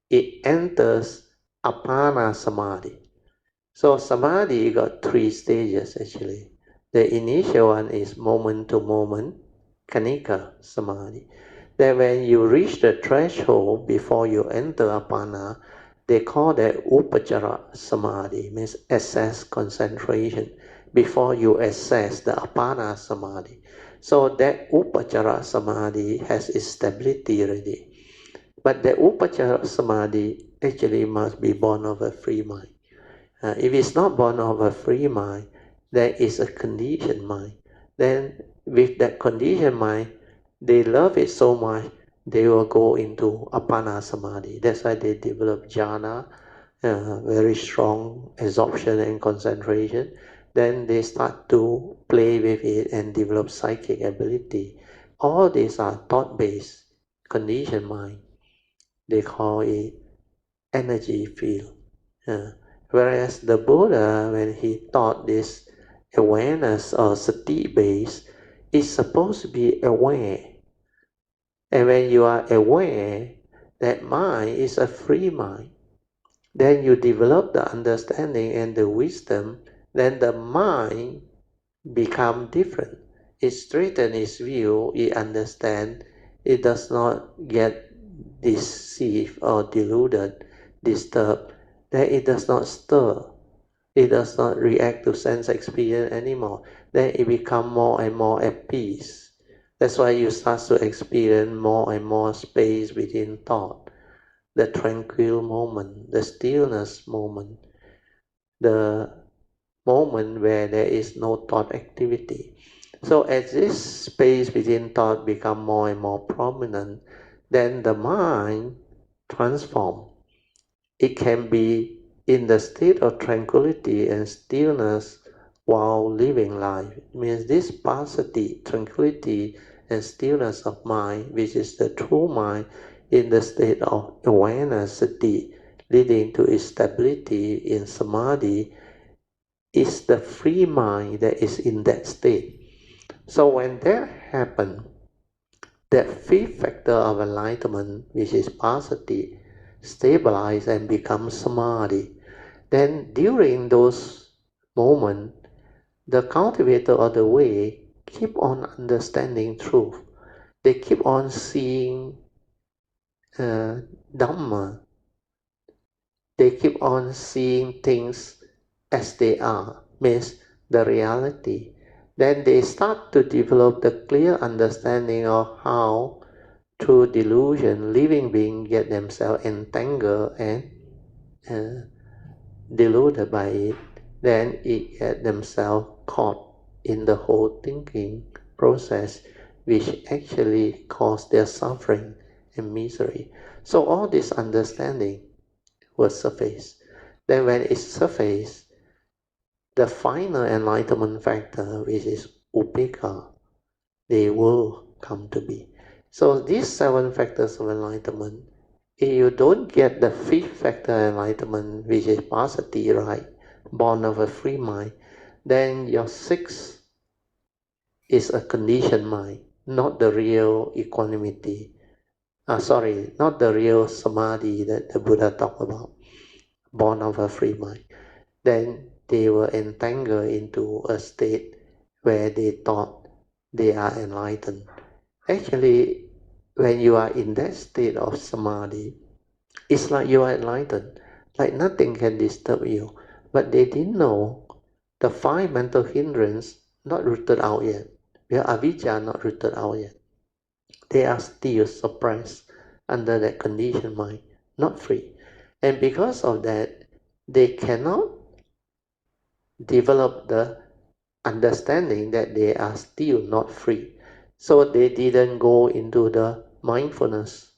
[SPEAKER 1] It enters apana samadhi. So samadhi got 3 stages actually. The initial one is moment to moment, kanika samadhi. Then when you reach the threshold before you enter apana, they call that upachara samadhi, means assess concentration before you assess the apana samadhi. So that upachara samadhi has its stability already. But the upachara samadhi actually must be born of a free mind. If it's not born of a free mind, there is a conditioned mind. Then with that conditioned mind, they love it so much, they will go into apana samadhi. That's why they develop jhana, very strong absorption and concentration. Then they start to play with it and develop psychic ability. All these are thought-based, conditioned mind. They call it energy field. Whereas the Buddha, when he taught this awareness or sati base, is supposed to be aware. And when you are aware, that mind is a free mind. Then you develop the understanding and the wisdom, then the mind become different. It straightens its view, it understands, it does not get deceived or deluded, disturbed, then it does not stir, it does not react to sense experience anymore, then it becomes more and more at peace. That's why you start to experience more and more space within thought, the tranquil moment, the stillness moment, the moment where there is no thought activity. So as this space within thought become more and more prominent, then the mind transforms. It can be in the state of tranquility and stillness while living life. It means this paucity, tranquility, and stillness of mind, which is the true mind in the state of awareness, sati, leading to stability in samadhi, is the free mind that is in that state. So when that happens, that fifth factor of enlightenment, which is passaddhi, stabilize and becomes samadhi. Then during those moments, the cultivator of the way keep on understanding truth. They keep on seeing Dhamma. They keep on seeing things as they are, means the reality. Then they start to develop the clear understanding of how, through delusion, living beings get themselves entangled and uh, deluded by it. Then it get themselves caught in the whole thinking process, which actually cause their suffering and misery. So all this understanding will surface. Then when it surfaces, the final enlightenment factor, which is upekkha, they will come to be. So these 7 factors of enlightenment, if you don't get the 5th factor enlightenment, which is passaddhi, right, born of a free mind, then your 6th is a conditioned mind, not the real equanimity. Not the real samadhi that the Buddha talked about, born of a free mind. Then they were entangled into a state where they thought they are enlightened. Actually, when you are in that state of samadhi, it's like you are enlightened, like nothing can disturb you. But they didn't know the 5 mental hindrances not rooted out yet. Your avijja not rooted out yet. They are still suppressed under that conditioned mind, not free. And because of that, they cannot develop the understanding that they are still not free. So they didn't go into the mindfulness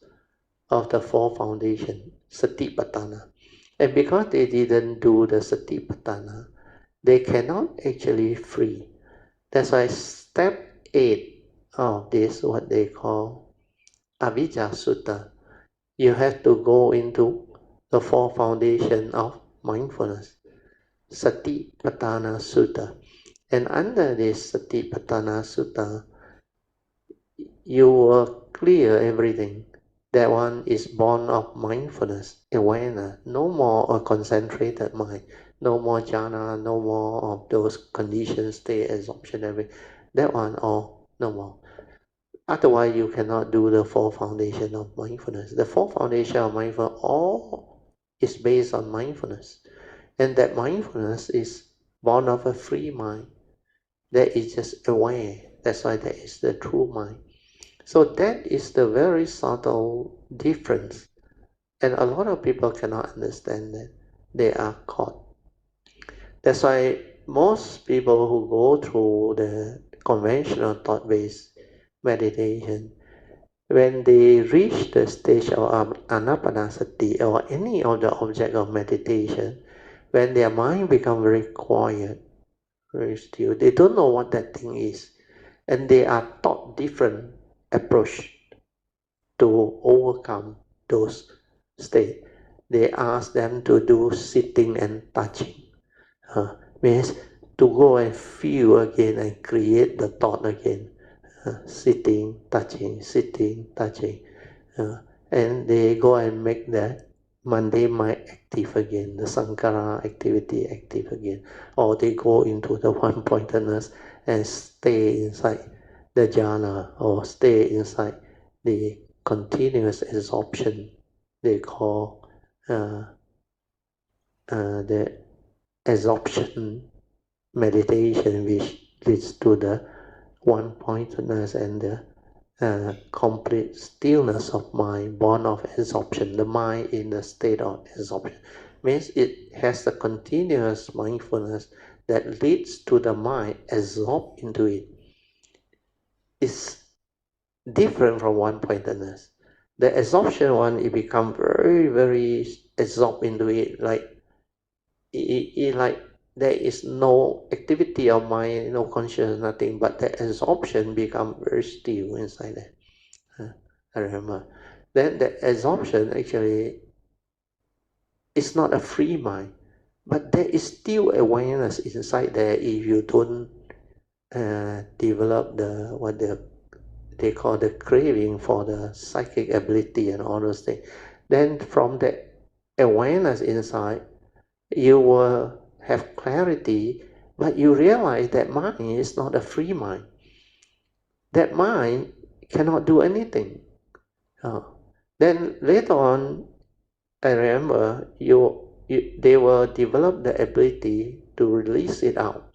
[SPEAKER 1] of the 4 foundation, satipatthana. And because they didn't do the satipatthana, they cannot actually free. That's why step 8 of this, what they call Avijja Sutta, you have to go into the 4 foundation of mindfulness, Satipatthana Sutta. And under this Satipatthana Sutta, you will clear everything. That one is born of mindfulness, awareness, no more a concentrated mind, no more jhana, no more of those conditions, state, absorption, everything. That one all no more. Otherwise, you cannot do the 4 foundation of mindfulness. The 4 foundation of mindfulness all is based on mindfulness. And that mindfulness is born of a free mind that is just aware. That's why that is the true mind. So that is the very subtle difference. And a lot of people cannot understand that. They are caught. That's why most people who go through the conventional thought-based meditation, when they reach the stage of anapanasati or any of the object of meditation, when their mind becomes very quiet, very still, they don't know what that thing is. And they are taught different approach to overcome those states. They ask them to do sitting and touching. Means to go and feel again and create the thought again. Sitting, touching, sitting, touching. and they go and make the mundane mind active again, the Sankara activity active again, or they go into the one-pointedness and stay inside the jhana, or stay inside the continuous absorption they call the absorption meditation, which leads to the one-pointedness and the complete stillness of mind, born of absorption. The mind in the state of absorption means it has a continuous mindfulness that leads to the mind absorbed into it. It's different from one-pointedness. The absorption one, it becomes very, very absorbed into it, like there is no activity of mind, no consciousness, nothing, but the absorption becomes very still inside there. I remember. Then the absorption actually is not a free mind, but there is still awareness inside there if you don't develop what they call the craving for the psychic ability and all those things. Then from the awareness inside, you will have clarity, but you realize that mind is not a free mind. That mind cannot do anything. Then later on, I remember they will develop the ability to release it out.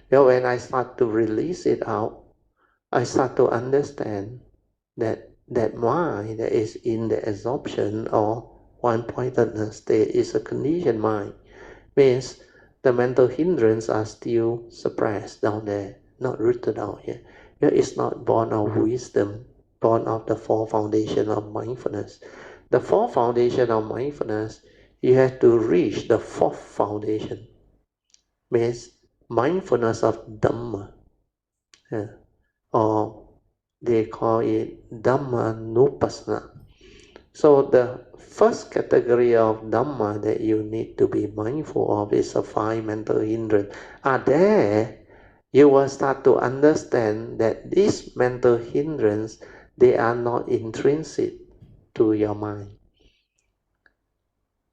[SPEAKER 1] When I start to release it out, I start to understand that mind that is in the absorption or one-pointedness state is a conditioned mind. Means the mental hindrance are still suppressed down there, not rooted out yet. It's not born of wisdom, born of the four foundation of mindfulness. The fourth foundation of mindfulness, you have to reach the fourth foundation, means mindfulness of Dhamma, or they call it Dhamma Nupassana. So the first category of Dhamma that you need to be mindful of is the five mental hindrance. There, you will start to understand that these mental hindrance, they are not intrinsic to your mind.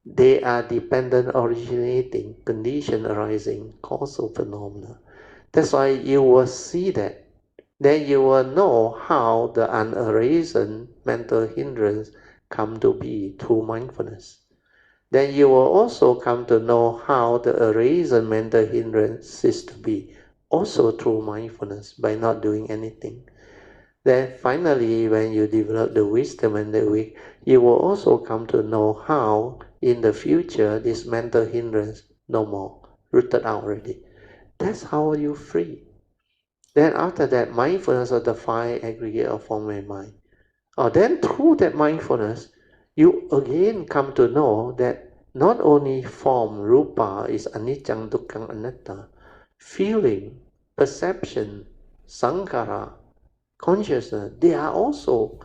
[SPEAKER 1] They are dependent originating, condition arising, causal phenomena. That's why you will see that. Then you will know how the unarisen mental hindrance come to be through mindfulness. Then you will also come to know how the arisen mental hindrance cease to be, also through mindfulness, by not doing anything. Then finally, when you develop the wisdom and the weak, you will also come to know how in the future this mental hindrance no more, rooted out already. That's how you free. Then after that, mindfulness of the five aggregate of form and mind. Then through that mindfulness, you again come to know that not only form, rupa, is anicca, dukkha, anatta, feeling, perception, sankhara, consciousness, they are also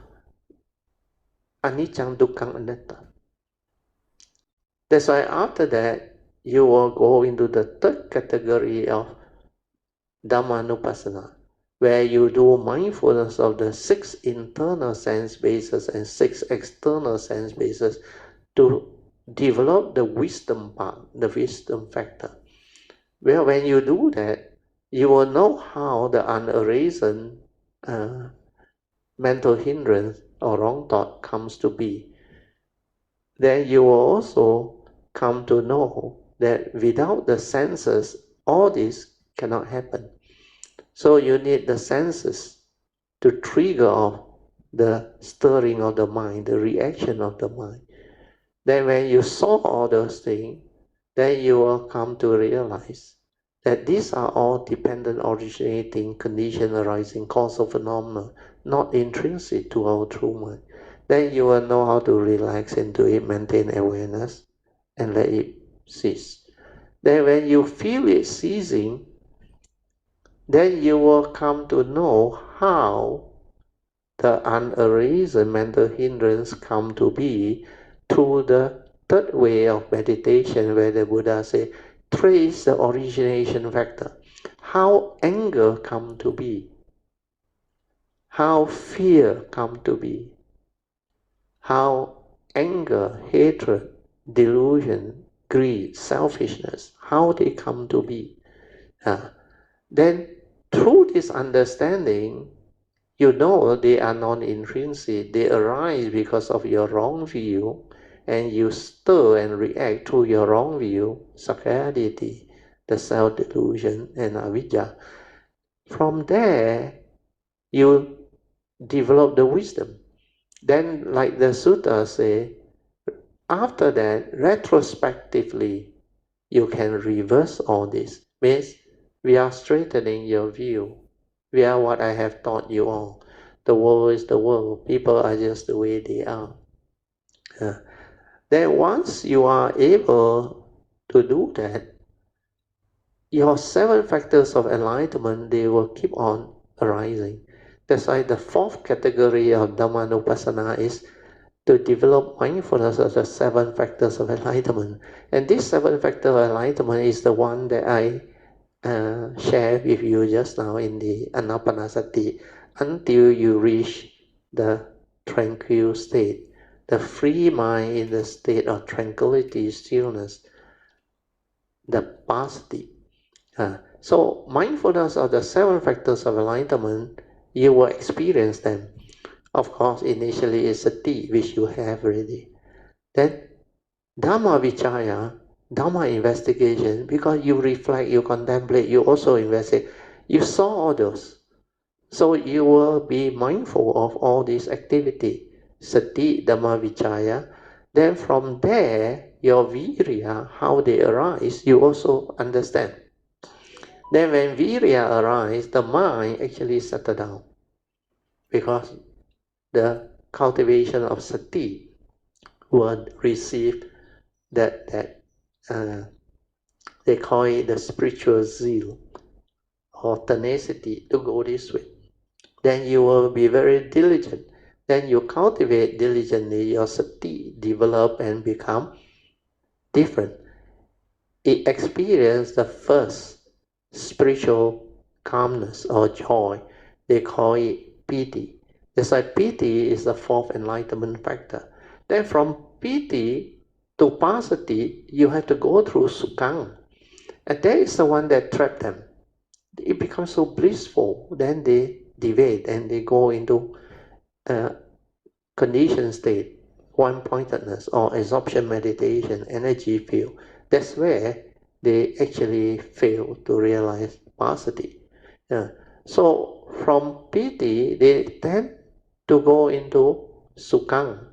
[SPEAKER 1] anicca, dukkha, anatta. That's why after that, you will go into the third category of Dhammanupassana, where you do mindfulness of the 6 internal sense bases and 6 external sense bases to develop the wisdom part, the wisdom factor. Well, when you do that, you will know how the unarisen mental hindrance or wrong thought comes to be. Then you will also come to know that without the senses, all this cannot happen. So you need the senses to trigger off the stirring of the mind, the reaction of the mind. Then when you saw all those things, then you will come to realize that these are all dependent originating, condition arising, causal phenomena, not intrinsic to our true mind. Then you will know how to relax into it, maintain awareness, and let it cease. Then when you feel it ceasing, then you will come to know how the unarisen mental hindrance come to be through the third way of meditation, where the Buddha say, trace the origination factor. How anger come to be, how fear come to be, how anger, hatred, delusion, greed, selfishness, how they come to be. Then through this understanding, you know they are non-intrinsic, they arise because of your wrong view, and you stir and react to your wrong view, sakkayaditthi, the self-delusion, and avidya. From there, you develop the wisdom. Then, like the sutta say, after that, retrospectively, you can reverse all this. Means we are straightening your view. We are what I have taught you all. The world is the world. People are just the way they are. Then once you are able to do that, your 7 factors of enlightenment, they will keep on arising. That's why the 4th category of Dhammanupassana is to develop mindfulness of the 7 factors of enlightenment. And this 7 factor of enlightenment is the one that I share with you just now in the Anapanasati, until you reach the tranquil state, the free mind in the state of tranquility, stillness, the pasati. So mindfulness of the 7 factors of enlightenment, you will experience them. Of course, initially it's sati, which you have already. Then Dhamma Vichaya, Dhamma investigation, because you reflect, you contemplate, you also investigate. You saw all those. So you will be mindful of all these activity. Sati, Dhamma Vichaya. Then from there, your virya, how they arise, you also understand. Then when virya arises, the mind actually settle down. Because the cultivation of sati will receive that they call it the spiritual zeal or tenacity to go this way. Then you will be very diligent. Then you cultivate diligently, your sati develop and become different. It experiences the first spiritual calmness or joy. They call it piti. That's why piti is the 4th enlightenment factor. Then from piti to pasati, you have to go through sukhang. And that is the one that trapped them. It becomes so blissful, then they deviate and they go into a conditioned state, one-pointedness or absorption meditation, energy field. That's where they actually fail to realize pasati. So from piti, they tend to go into sukhang,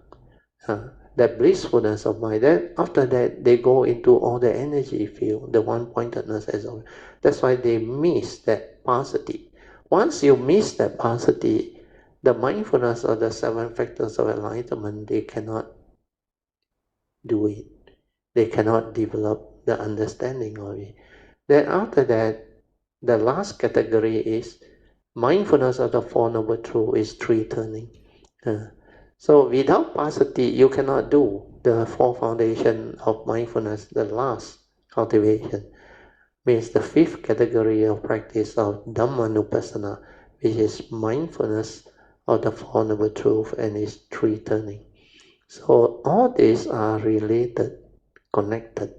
[SPEAKER 1] that blissfulness of mind. Then after that, they go into all the energy field, the one-pointedness as well. That's why they miss that pasati. Once you miss that pasati, the mindfulness of the 7 factors of enlightenment, they cannot do it. They cannot develop the understanding of it. Then after that, the last category is mindfulness of the Four Noble Truths is 3 turning. So without pasati, you cannot do the 4 foundation of mindfulness, the last cultivation. Means the 5th category of practice of Dhammanupassana, which is mindfulness of the Four Noble Truths and its 3 turning. So all these are related, connected.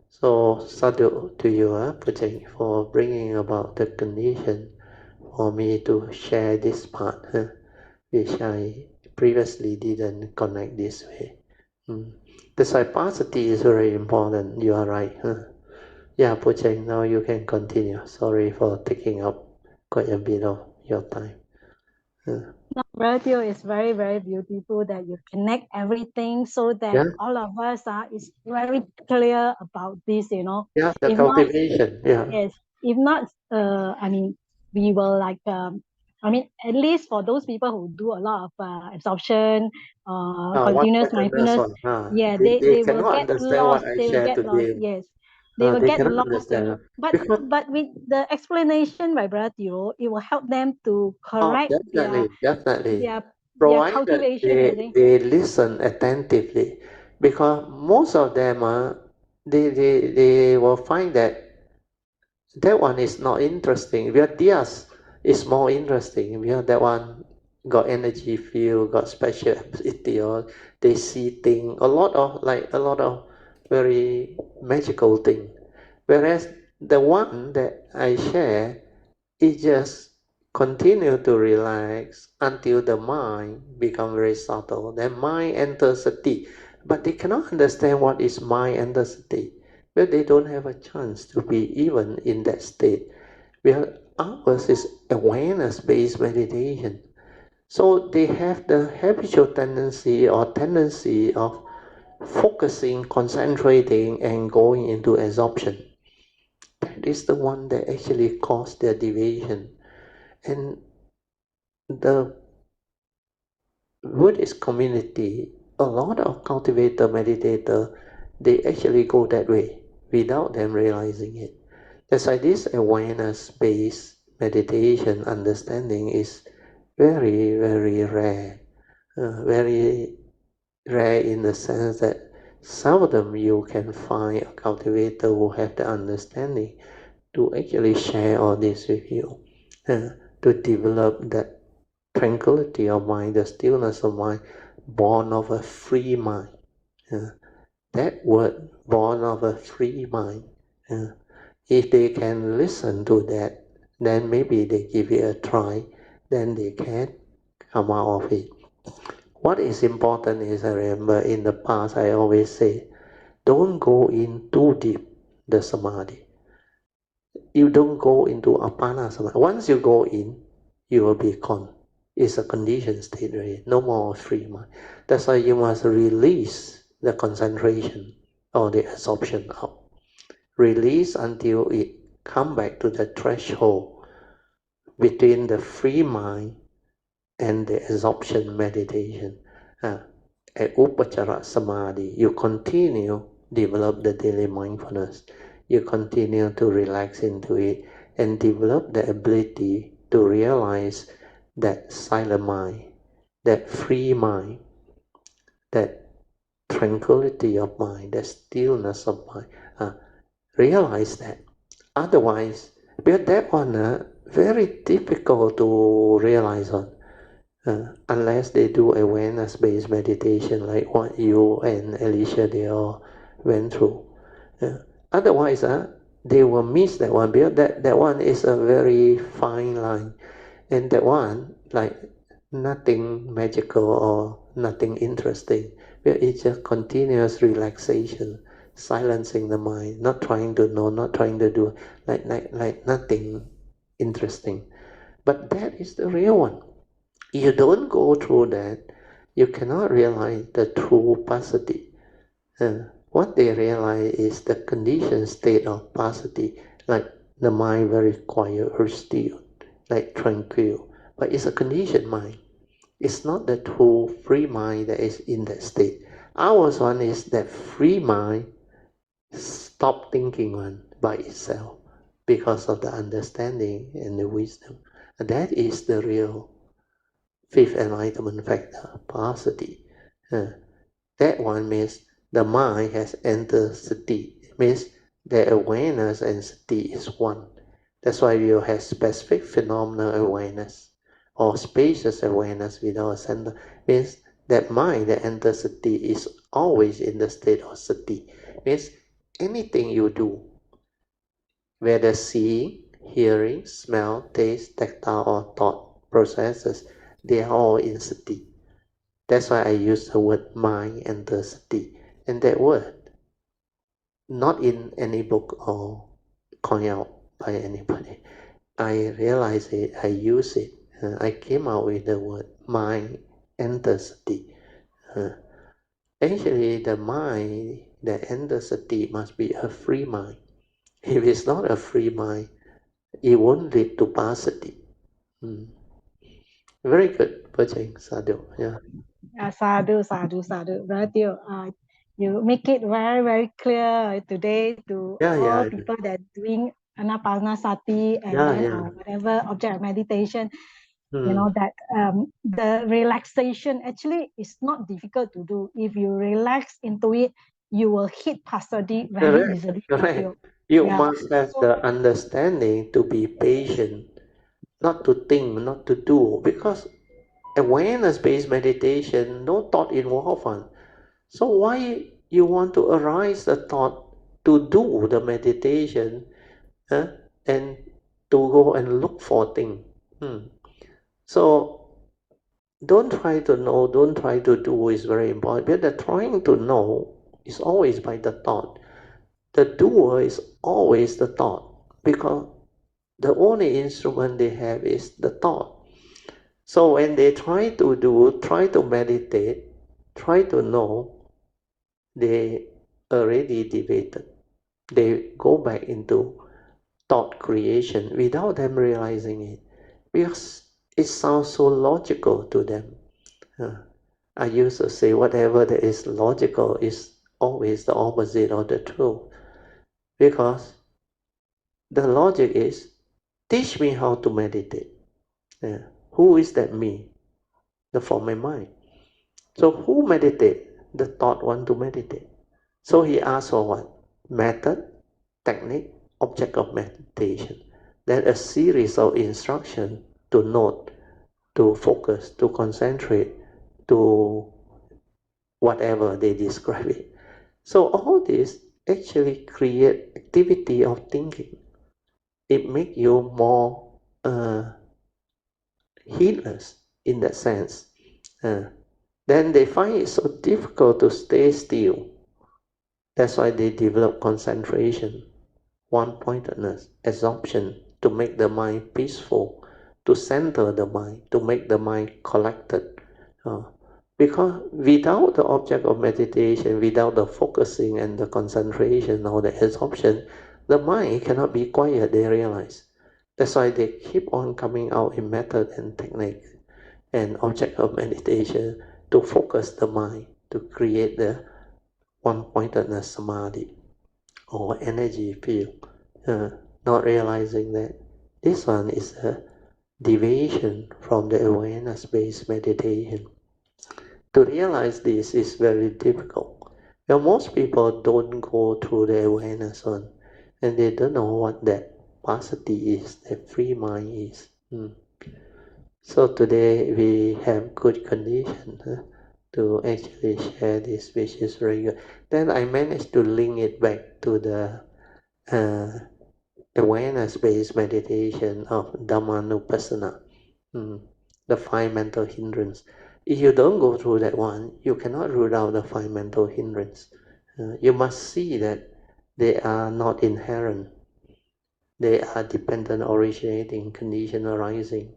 [SPEAKER 1] So sadhu to you, Poh Cheng, for bringing about the condition for me to share this part, which I previously didn't connect this way. The sapacity is very important. You are right. Yeah, Poh Cheng, now you can continue. Sorry for taking up quite a bit of your time.
[SPEAKER 2] No, radio is very, very beautiful that you connect everything so that all of us is very clear about this,
[SPEAKER 1] Yeah, the
[SPEAKER 2] if
[SPEAKER 1] cultivation.
[SPEAKER 2] Not, yes. If not, I mean, we will like, at least for those people who do a lot of absorption, continuous mindfulness, yeah,
[SPEAKER 1] they
[SPEAKER 2] they will
[SPEAKER 1] cannot
[SPEAKER 2] get
[SPEAKER 1] understand what
[SPEAKER 2] lost.
[SPEAKER 1] I
[SPEAKER 2] They will
[SPEAKER 1] share
[SPEAKER 2] get lost.
[SPEAKER 1] today.
[SPEAKER 2] Yes, they will
[SPEAKER 1] They
[SPEAKER 2] get
[SPEAKER 1] cannot
[SPEAKER 2] lost,
[SPEAKER 1] understand.
[SPEAKER 2] But with the explanation by Brother Teo, it will help them to correct
[SPEAKER 1] Definitely.
[SPEAKER 2] their
[SPEAKER 1] Provided
[SPEAKER 2] cultivation. You see.
[SPEAKER 1] they listen attentively, because most of them they will find that one is not interesting. Theirs is more interesting. That one got energy field, got special ability, or they see things, a lot of very magical thing. Whereas the one that I share, it just continue to relax until the mind become very subtle. Then mind enters sati, but they cannot understand what is mind enters sati. But they don't have a chance to be even in that state. Well, ours is awareness-based meditation. So they have the habitual tendency of focusing, concentrating, and going into absorption. That is the one that actually caused their deviation. And the Buddhist community, a lot of cultivator, meditator, they actually go that way without them realizing it. That's why this awareness-based meditation understanding is very, very rare. Very rare in the sense that seldom you can find a cultivator who have the understanding to actually share all this with you, to develop that tranquility of mind, the stillness of mind, born of a free mind. That word, born of a free mind, if they can listen to that, then maybe they give it a try, then they can come out of it. What is important is, I remember in the past I always say, don't go in too deep the samadhi. You don't go into apana samadhi. Once you go in, you will be gone. It's a conditioned state, right? No more free mind. That's why you must release the concentration or the absorption out. Release until it come back to the threshold between the free mind and the absorption meditation. At Upachara Samadhi, you continue develop the daily mindfulness. You continue to relax into it and develop the ability to realize that silent mind, that free mind, that tranquility of mind, that stillness of mind. Realize that. Otherwise, because that one very difficult to realize on. Unless they do awareness-based meditation like what you and Alicia they all went through. Otherwise, they will miss that one because that one is a very fine line, and that one like nothing magical or nothing interesting. It's just continuous relaxation, silencing the mind, not trying to know, not trying to do, like nothing interesting. But that is the real one. You don't go through that, you cannot realize the true passaddhi. What they realize is the conditioned state of passaddhi, like the mind very quiet or still, like tranquil. But it's a conditioned mind. It's not the true free mind that is in that state. Ours one is that free mind stop thinking one by itself because of the understanding and the wisdom. And that is the real fifth enlightenment factor, passaddhi. That one means the mind has entered sati. It means the awareness and sati is one. That's why you have specific phenomenal awareness or spacious awareness without a center. Means that mind that enters sati is always in the state of sati. Means anything you do, whether seeing, hearing, smell, taste, tactile, or thought processes, they are all in sati. That's why I use the word mind and the sati. And that word, not in any book or coined out by anybody. I realize it, I use it. I came out with the word mind and the sati. Actually, the mind that enters sati must be a free mind. If it's not a free mind, it won't lead to passaddhi. Very good, Poh Cheng, sadhu. Yeah.
[SPEAKER 2] Sadhu, sadhu, sadhu. Brother, you make it very, very clear today to
[SPEAKER 1] Yeah,
[SPEAKER 2] all
[SPEAKER 1] yeah,
[SPEAKER 2] people that doing anapanasati and
[SPEAKER 1] yeah,
[SPEAKER 2] then
[SPEAKER 1] yeah.
[SPEAKER 2] whatever object of meditation. You
[SPEAKER 1] Hmm.
[SPEAKER 2] know that the relaxation actually is not difficult to do. If you relax into it, you will hit passaddhi very
[SPEAKER 1] Correct,
[SPEAKER 2] easily.
[SPEAKER 1] correct.
[SPEAKER 2] Brother.
[SPEAKER 1] You
[SPEAKER 2] Yeah.
[SPEAKER 1] must have
[SPEAKER 2] So
[SPEAKER 1] the understanding to be patient, not to think, not to do, because awareness-based meditation, no thought involved. So why you want to arise the thought to do the meditation and to go and look for things? So don't try to know, don't try to do is very important. But the trying to know is always by the thought. The doer is always the thought, because the only instrument they have is the thought. So when they try to do, try to meditate, try to know, they already debated. They go back into thought creation without them realizing it, because it sounds so logical to them. I used to say whatever that is logical is always the opposite of the truth, because the logic is, teach me how to meditate. Who is that me? The form my mind. So who meditate? The thought want to meditate. So he asked for what? Method, technique, object of meditation. Then a series of instructions to note, to focus, to concentrate, to whatever they describe it. So all this actually create activity of thinking. It make you more heedless in that sense. Then they find it so difficult to stay still. That's why they develop concentration, one-pointedness, absorption, to make the mind peaceful, to center the mind, to make the mind collected. Because without the object of meditation, without the focusing and the concentration or the absorption, the mind cannot be quiet, they realize. That's why they keep on coming out in method and technique and object of meditation to focus the mind, to create the one-pointedness samadhi or energy field, not realizing that this one is a deviation from the awareness-based meditation. To realize this is very difficult. Well, most people don't go through the awareness one, and they don't know what that capacity is, that free mind is. So today we have good condition to actually share this, which is very good. Then I managed to link it back to the awareness-based meditation of Dhammanupassana, the five mental hindrance. If you don't go through that one, you cannot rule out the five mental hindrance. You must see that they are not inherent. They are dependent, originating, condition arising.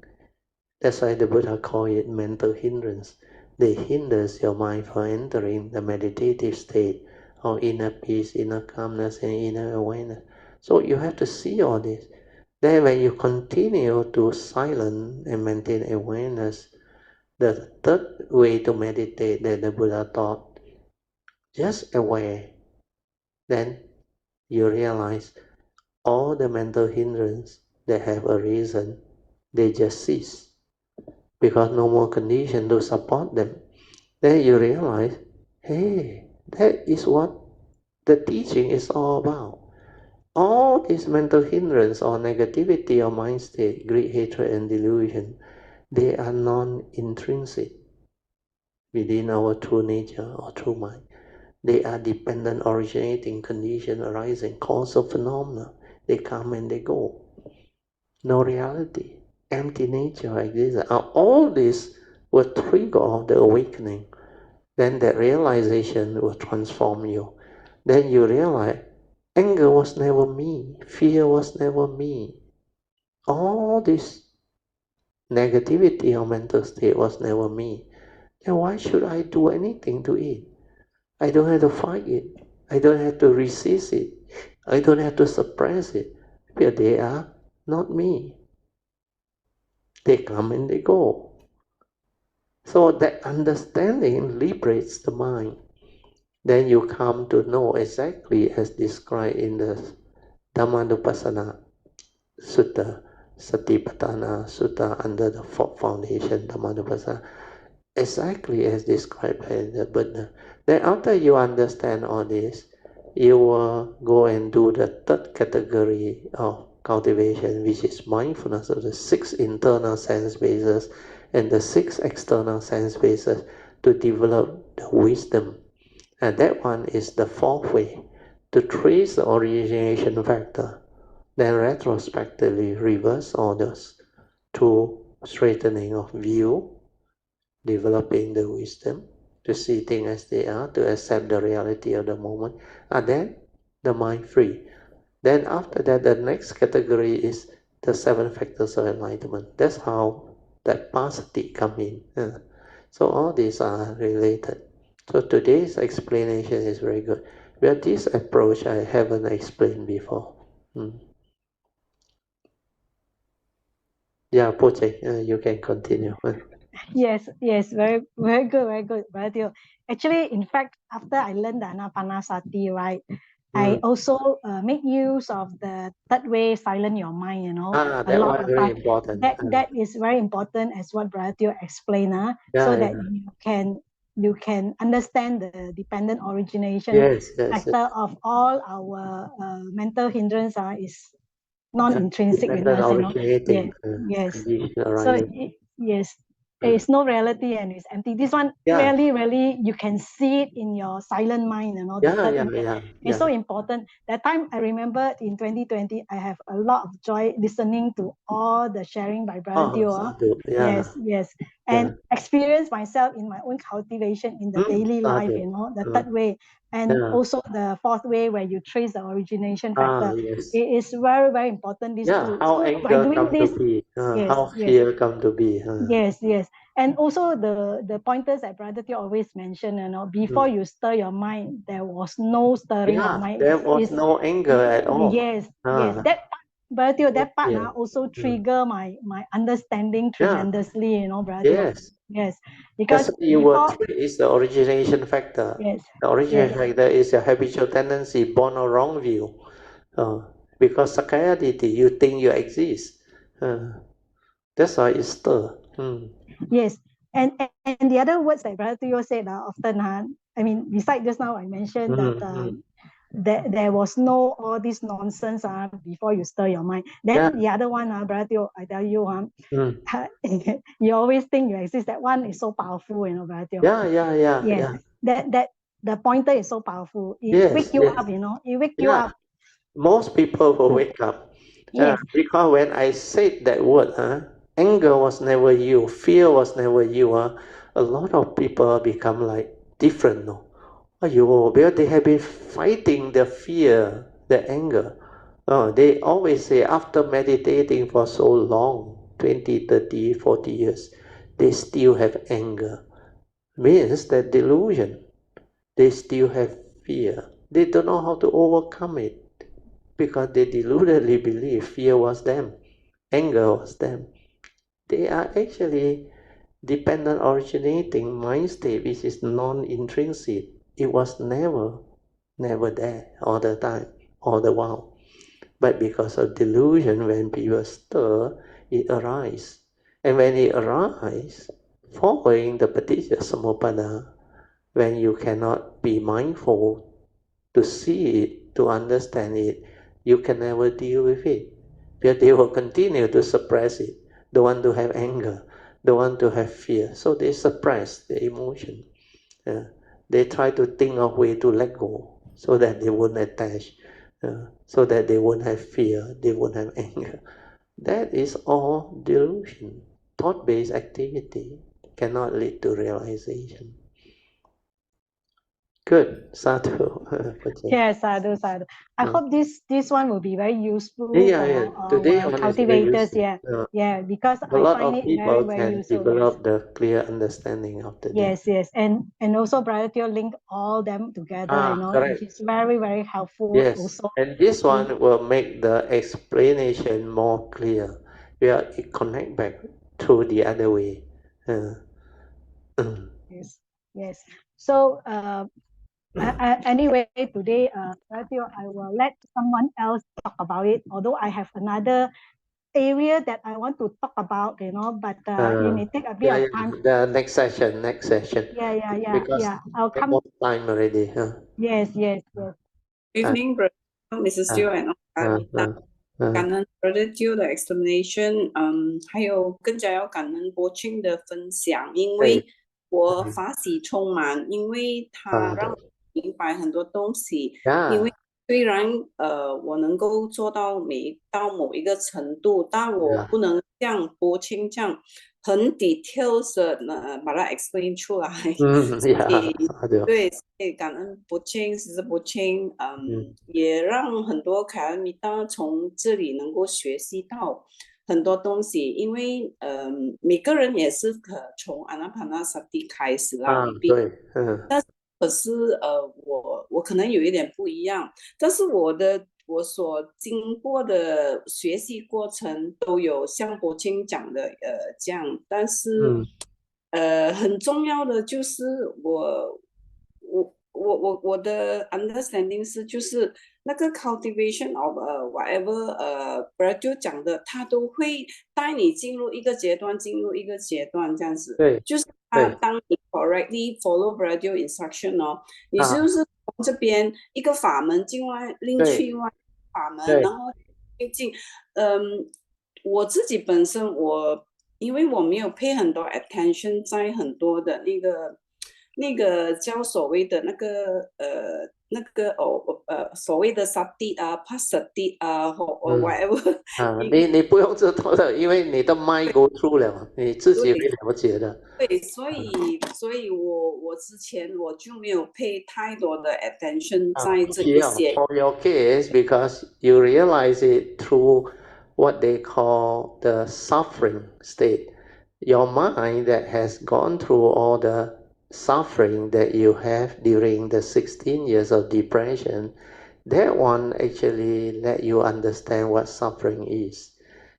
[SPEAKER 1] That's why the Buddha called it mental hindrance. They hinders your mind from entering the meditative state of inner peace, inner calmness, and inner awareness. So you have to see all this. Then when you continue to silence and maintain awareness, the third way to meditate that the Buddha taught, just aware, then you realize all the mental hindrance that have arisen, they just cease, because no more condition to support them. Then you realize, hey, that is what the teaching is all about. All these mental hindrance or negativity or mind state, greed, hatred, and delusion, they are non-intrinsic within our true nature or true mind. They are dependent, originating, condition arising, causal phenomena. They come and they go. No reality. Empty nature exists. All this will trigger off the awakening. Then that realization will transform you. Then you realize, anger was never me. Fear was never me. All this negativity or mental state was never me. Then why should I do anything to it? I don't have to fight it. I don't have to resist it. I don't have to suppress it. Because they are not me. They come and they go. So that understanding liberates the mind. Then you come to know exactly as described in the Dhammanupassana Sutta, Satipatthana Sutta, under the fourth foundation, Dhammanupassana, exactly as described by the Buddha. Then after you understand all this, you will go and do the third category of cultivation, which is mindfulness of the six internal sense bases and the 6 external sense bases to develop the wisdom. And that one is the 4th way, to trace the origination factor, then retrospectively reverse orders to straightening of view, developing the wisdom, to see things as they are, to accept the reality of the moment, and then the mind free. Then after that, the next category is the 7 factors of enlightenment. That's how that pasati come in. So all these are related. So today's explanation is very good. But this approach I haven't explained before. Yeah, Poh Cheng, you can continue.
[SPEAKER 2] Yes, very, very good, very good, Brother Teo. Actually, in fact, after I learned the Anapanasati, right, I also make use of the third way, silent your mind, a
[SPEAKER 1] That
[SPEAKER 2] lot
[SPEAKER 1] one
[SPEAKER 2] of
[SPEAKER 1] very
[SPEAKER 2] time.
[SPEAKER 1] important.
[SPEAKER 2] That is very important, as what Brother Teo explained, so that you can understand the dependent origination factor of all our mental hindrance is non-intrinsic with us,
[SPEAKER 1] originating
[SPEAKER 2] yes.
[SPEAKER 1] condition
[SPEAKER 2] So
[SPEAKER 1] arising.
[SPEAKER 2] yes, it's no reality and it's empty. This one really you can see it in your silent mind, It's so important. That time I remember in 2020, I have a lot of joy listening to all the sharing by Brother Teo. Yes, and experience myself in my own cultivation in the daily life, the third way, and also the 4th way where you trace the origination factor. It is very, very important. These two.
[SPEAKER 1] How
[SPEAKER 2] So by
[SPEAKER 1] anger
[SPEAKER 2] doing
[SPEAKER 1] come
[SPEAKER 2] this,
[SPEAKER 1] to be,
[SPEAKER 2] yes,
[SPEAKER 1] how fear come to be.
[SPEAKER 2] yes, and also the pointers that Brother Teo always mentioned, before you stir your mind, there was no stirring of mind.
[SPEAKER 1] There was no anger at all.
[SPEAKER 2] Yes, that part, Brother Teo, that part also trigger my understanding tremendously, Brother Teo. Yes, because
[SPEAKER 1] you
[SPEAKER 2] before,
[SPEAKER 1] were trace the origination factor.
[SPEAKER 2] yes,
[SPEAKER 1] The origination factor is your habitual tendency born of wrong view. Because Sakaya Ditti, you think you exist. That's why it's stir.
[SPEAKER 2] Yes, and the other words that Brother Teo said often, I mean, besides just now I mentioned that there was no all this nonsense before you stir your mind. Then the other one, Brother Teo, I tell you, you always think you exist. That one is so powerful, Brother Teo. Yes, that the pointer is so powerful. It wakes you up, It wakes you up.
[SPEAKER 1] Most people will wake up. Because when I said that word, anger was never you, fear was never you. A lot of people become like different. No? Because they have been fighting the fear, the anger. They always say after meditating for so long, 20, 30, 40 years, they still have anger. Means that delusion. They still have fear. They don't know how to overcome it because they deludedly believe fear was them, anger was them. They are actually dependent originating mind state which is non-intrinsic. It was never there all the time, all the while. But because of delusion, when people stir, it arises. And when it arises, following the paticca samuppada, when you cannot be mindful to see it, to understand it, you can never deal with it. Because they will continue to suppress it, don't want to have anger, don't want to have fear. So they suppress the emotion. They try to think of way to let go so that they won't attach, so that they won't have fear, they won't have anger. That is all delusion. Thought-based activity cannot lead to realization. Good, sadhu.
[SPEAKER 2] Yes, sadhu. I hope this one will be very useful for
[SPEAKER 1] Today
[SPEAKER 2] our
[SPEAKER 1] one is very
[SPEAKER 2] cultivators.
[SPEAKER 1] useful.
[SPEAKER 2] Because
[SPEAKER 1] A
[SPEAKER 2] I
[SPEAKER 1] lot
[SPEAKER 2] find
[SPEAKER 1] of
[SPEAKER 2] it very,
[SPEAKER 1] people
[SPEAKER 2] very
[SPEAKER 1] can
[SPEAKER 2] useful.
[SPEAKER 1] develop the clear understanding of the day.
[SPEAKER 2] Yes, and also Brother Teo link all them together, which is very, very helpful. Also,
[SPEAKER 1] and this one will make the explanation more clear. It connect back to the other way.
[SPEAKER 2] Yes. So anyway, today, Brother Teo, I will let someone else talk about it. Although I have another area that I want to talk about, but it may take a bit of time.
[SPEAKER 1] The next session. Because
[SPEAKER 2] I'll come.
[SPEAKER 1] almost time already.
[SPEAKER 2] Yes.
[SPEAKER 3] Evening, Mrs. Teo and 感恩 Brother Teo 的 explanation，还有更加要感恩波庆的分享，因为我法喜充满，因为他让我明白很多东西。因为虽然我能够做到某一个程度，但我不能像波庆这样很 details 的把它 explain 出来。对，所以感恩波庆，其实波庆，也让很多凯恩米达从这里能够学习到很多东西，因为每个人也是从阿那帕那萨蒂开始啦，
[SPEAKER 1] 对，
[SPEAKER 3] 但是可是我可能有一点不一样，但是我所经过的学习过程都有像国清讲的这样，但是很重要的就是我的 understanding 是就是那个 cultivation of whatever Brad 讲的，他都会带你进入一个阶段这样子，就是当你 correctly follow Brad instruction 哦，你就是从这边一个法门进外另去外法门，然后最近我自己本身因为我没有配很多 attention 在很多的那个叫所谓的所谓的 sati 啊 pasati 啊或 whatever
[SPEAKER 1] 你不用知道的，因为你的 mind go through 了，你自己会了解的。
[SPEAKER 3] 对，所以我之前我就没有配太多的 attention 在这一些。
[SPEAKER 1] For your case, because you realize it through what they call the suffering state. Your mind that has gone through all the suffering that you have during the 16 years of depression, that one actually let you understand what suffering is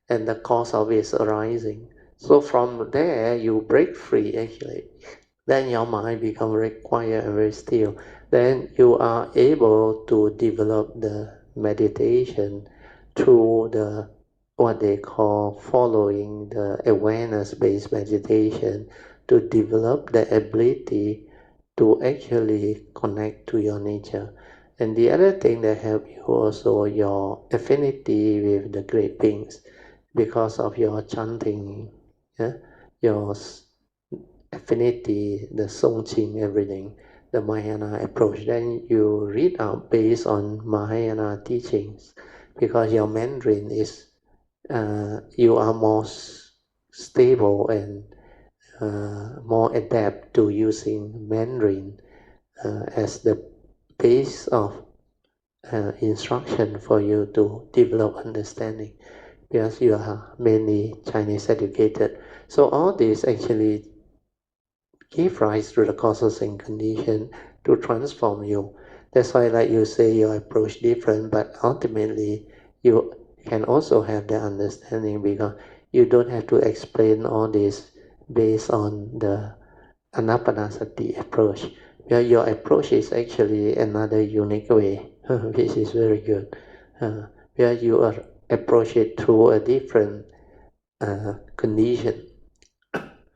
[SPEAKER 1] and the cause of its arising. So from there, you break free actually. Then your mind becomes very quiet and very still. Then you are able to develop the meditation through the what they call following the awareness-based meditation to develop the ability to actually connect to your nature. And the other thing that helps you also your affinity with the great beings because of your chanting, your affinity, the Songqing, everything, the Mahayana approach. Then you read out based on Mahayana teachings because your Mandarin is, you are more stable and more adept to using Mandarin as the base of instruction for you to develop understanding because you are mainly Chinese educated. So all this actually give rise to the causes and condition to transform you. That's why, like you say, your approach different, but ultimately you can also have the understanding because you don't have to explain all this based on the anapanasati approach. Where your approach is actually another unique way, which is very good. Where you approach it through a different condition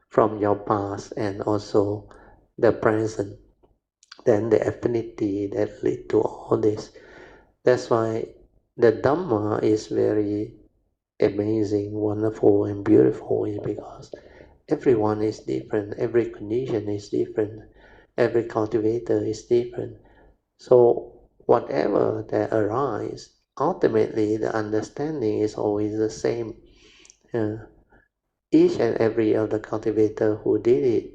[SPEAKER 1] from your past and also the present, then the affinity that lead to all this. That's why the Dhamma is very amazing, wonderful, and beautiful, is because everyone is different, every condition is different, every cultivator is different. So whatever that arises, ultimately the understanding is always the same. Each and every of the cultivator who did it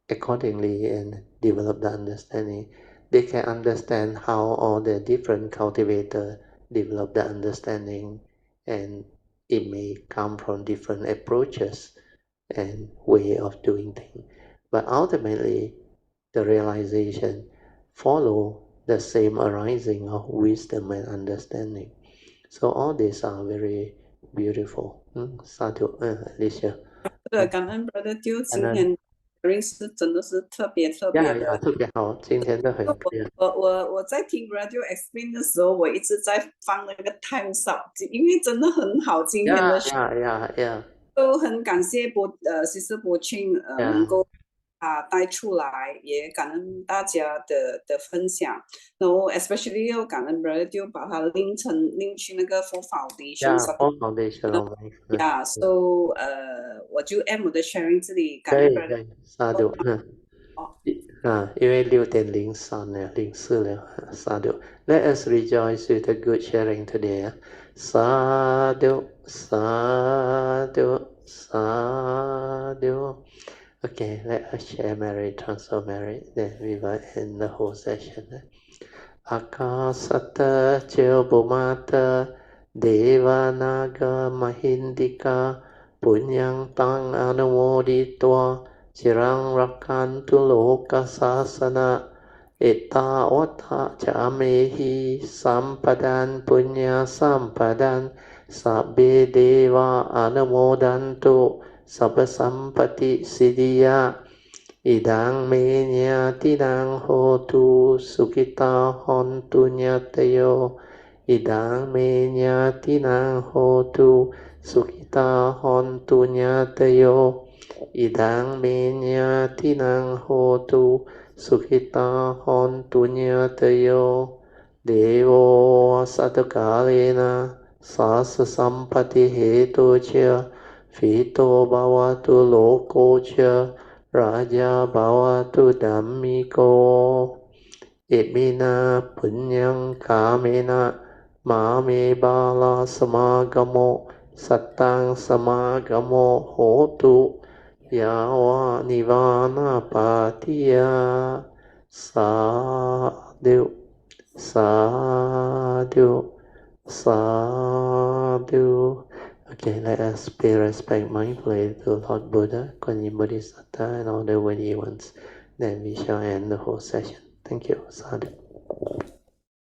[SPEAKER 1] accordingly and develop the understanding, they can understand how all the different cultivators develop the understanding, and it may come from different approaches and way of doing things. But ultimately, the realization follow the same arising of wisdom and understanding. So all these are very beautiful. Sadhu, Alicia.
[SPEAKER 3] 感恩 Brother Teo 今天是真的是特别的，
[SPEAKER 1] 特别好，今天都很 clear。
[SPEAKER 3] 我在听 Radio Explain 的时候，我一直在放那个 time up，因为真的很好，今天的都很感谢Sis Poh Cheng能够带出来，也感恩大家的分享。然后 especially 要感恩 brother 就把它拎去那个 for foundation。for
[SPEAKER 1] foundation。so
[SPEAKER 3] 我就 end 我的 sharing 这里，感恩 brother。
[SPEAKER 1] 可以，沙丢。因为6:03了，04了，沙丢。Let us rejoice with a good sharing today. 沙丢，沙丢，沙丢。Okay, let us share merit, transfer merit. Then we will end the whole session. Akasata Chilbumata Devanaga Mahindika Punyang Tang Anumoditwa Chirang Rakantu Loka Sasana Etta Otta Chamehi Sampadan Punya Sampadan Sabbe Deva Anumodantu Sabba Sampati Siddhya Idang me nyatidang hotu sukita hontu nyatayo. Idang me nyatidang hotu sukita hontu nyatayo. Idang me nyatidang hotu sukita hontu nyatayo. Devo satakalena sasa sampati hetu cha fito bhavatu loko cha Raja Bhavatu Dhammiko Imina Punyang Kamena Mame Bala Samagamo Satang Samagamo Hotu Yawa Nivana Patiya Sadhu Sadhu Sadhu. Okay, let us pay respect mindfully to Lord Buddha, Kuan Yin Bodhisattva, and all the worthy ones. Then we shall end the whole session. Thank you. Sadhu.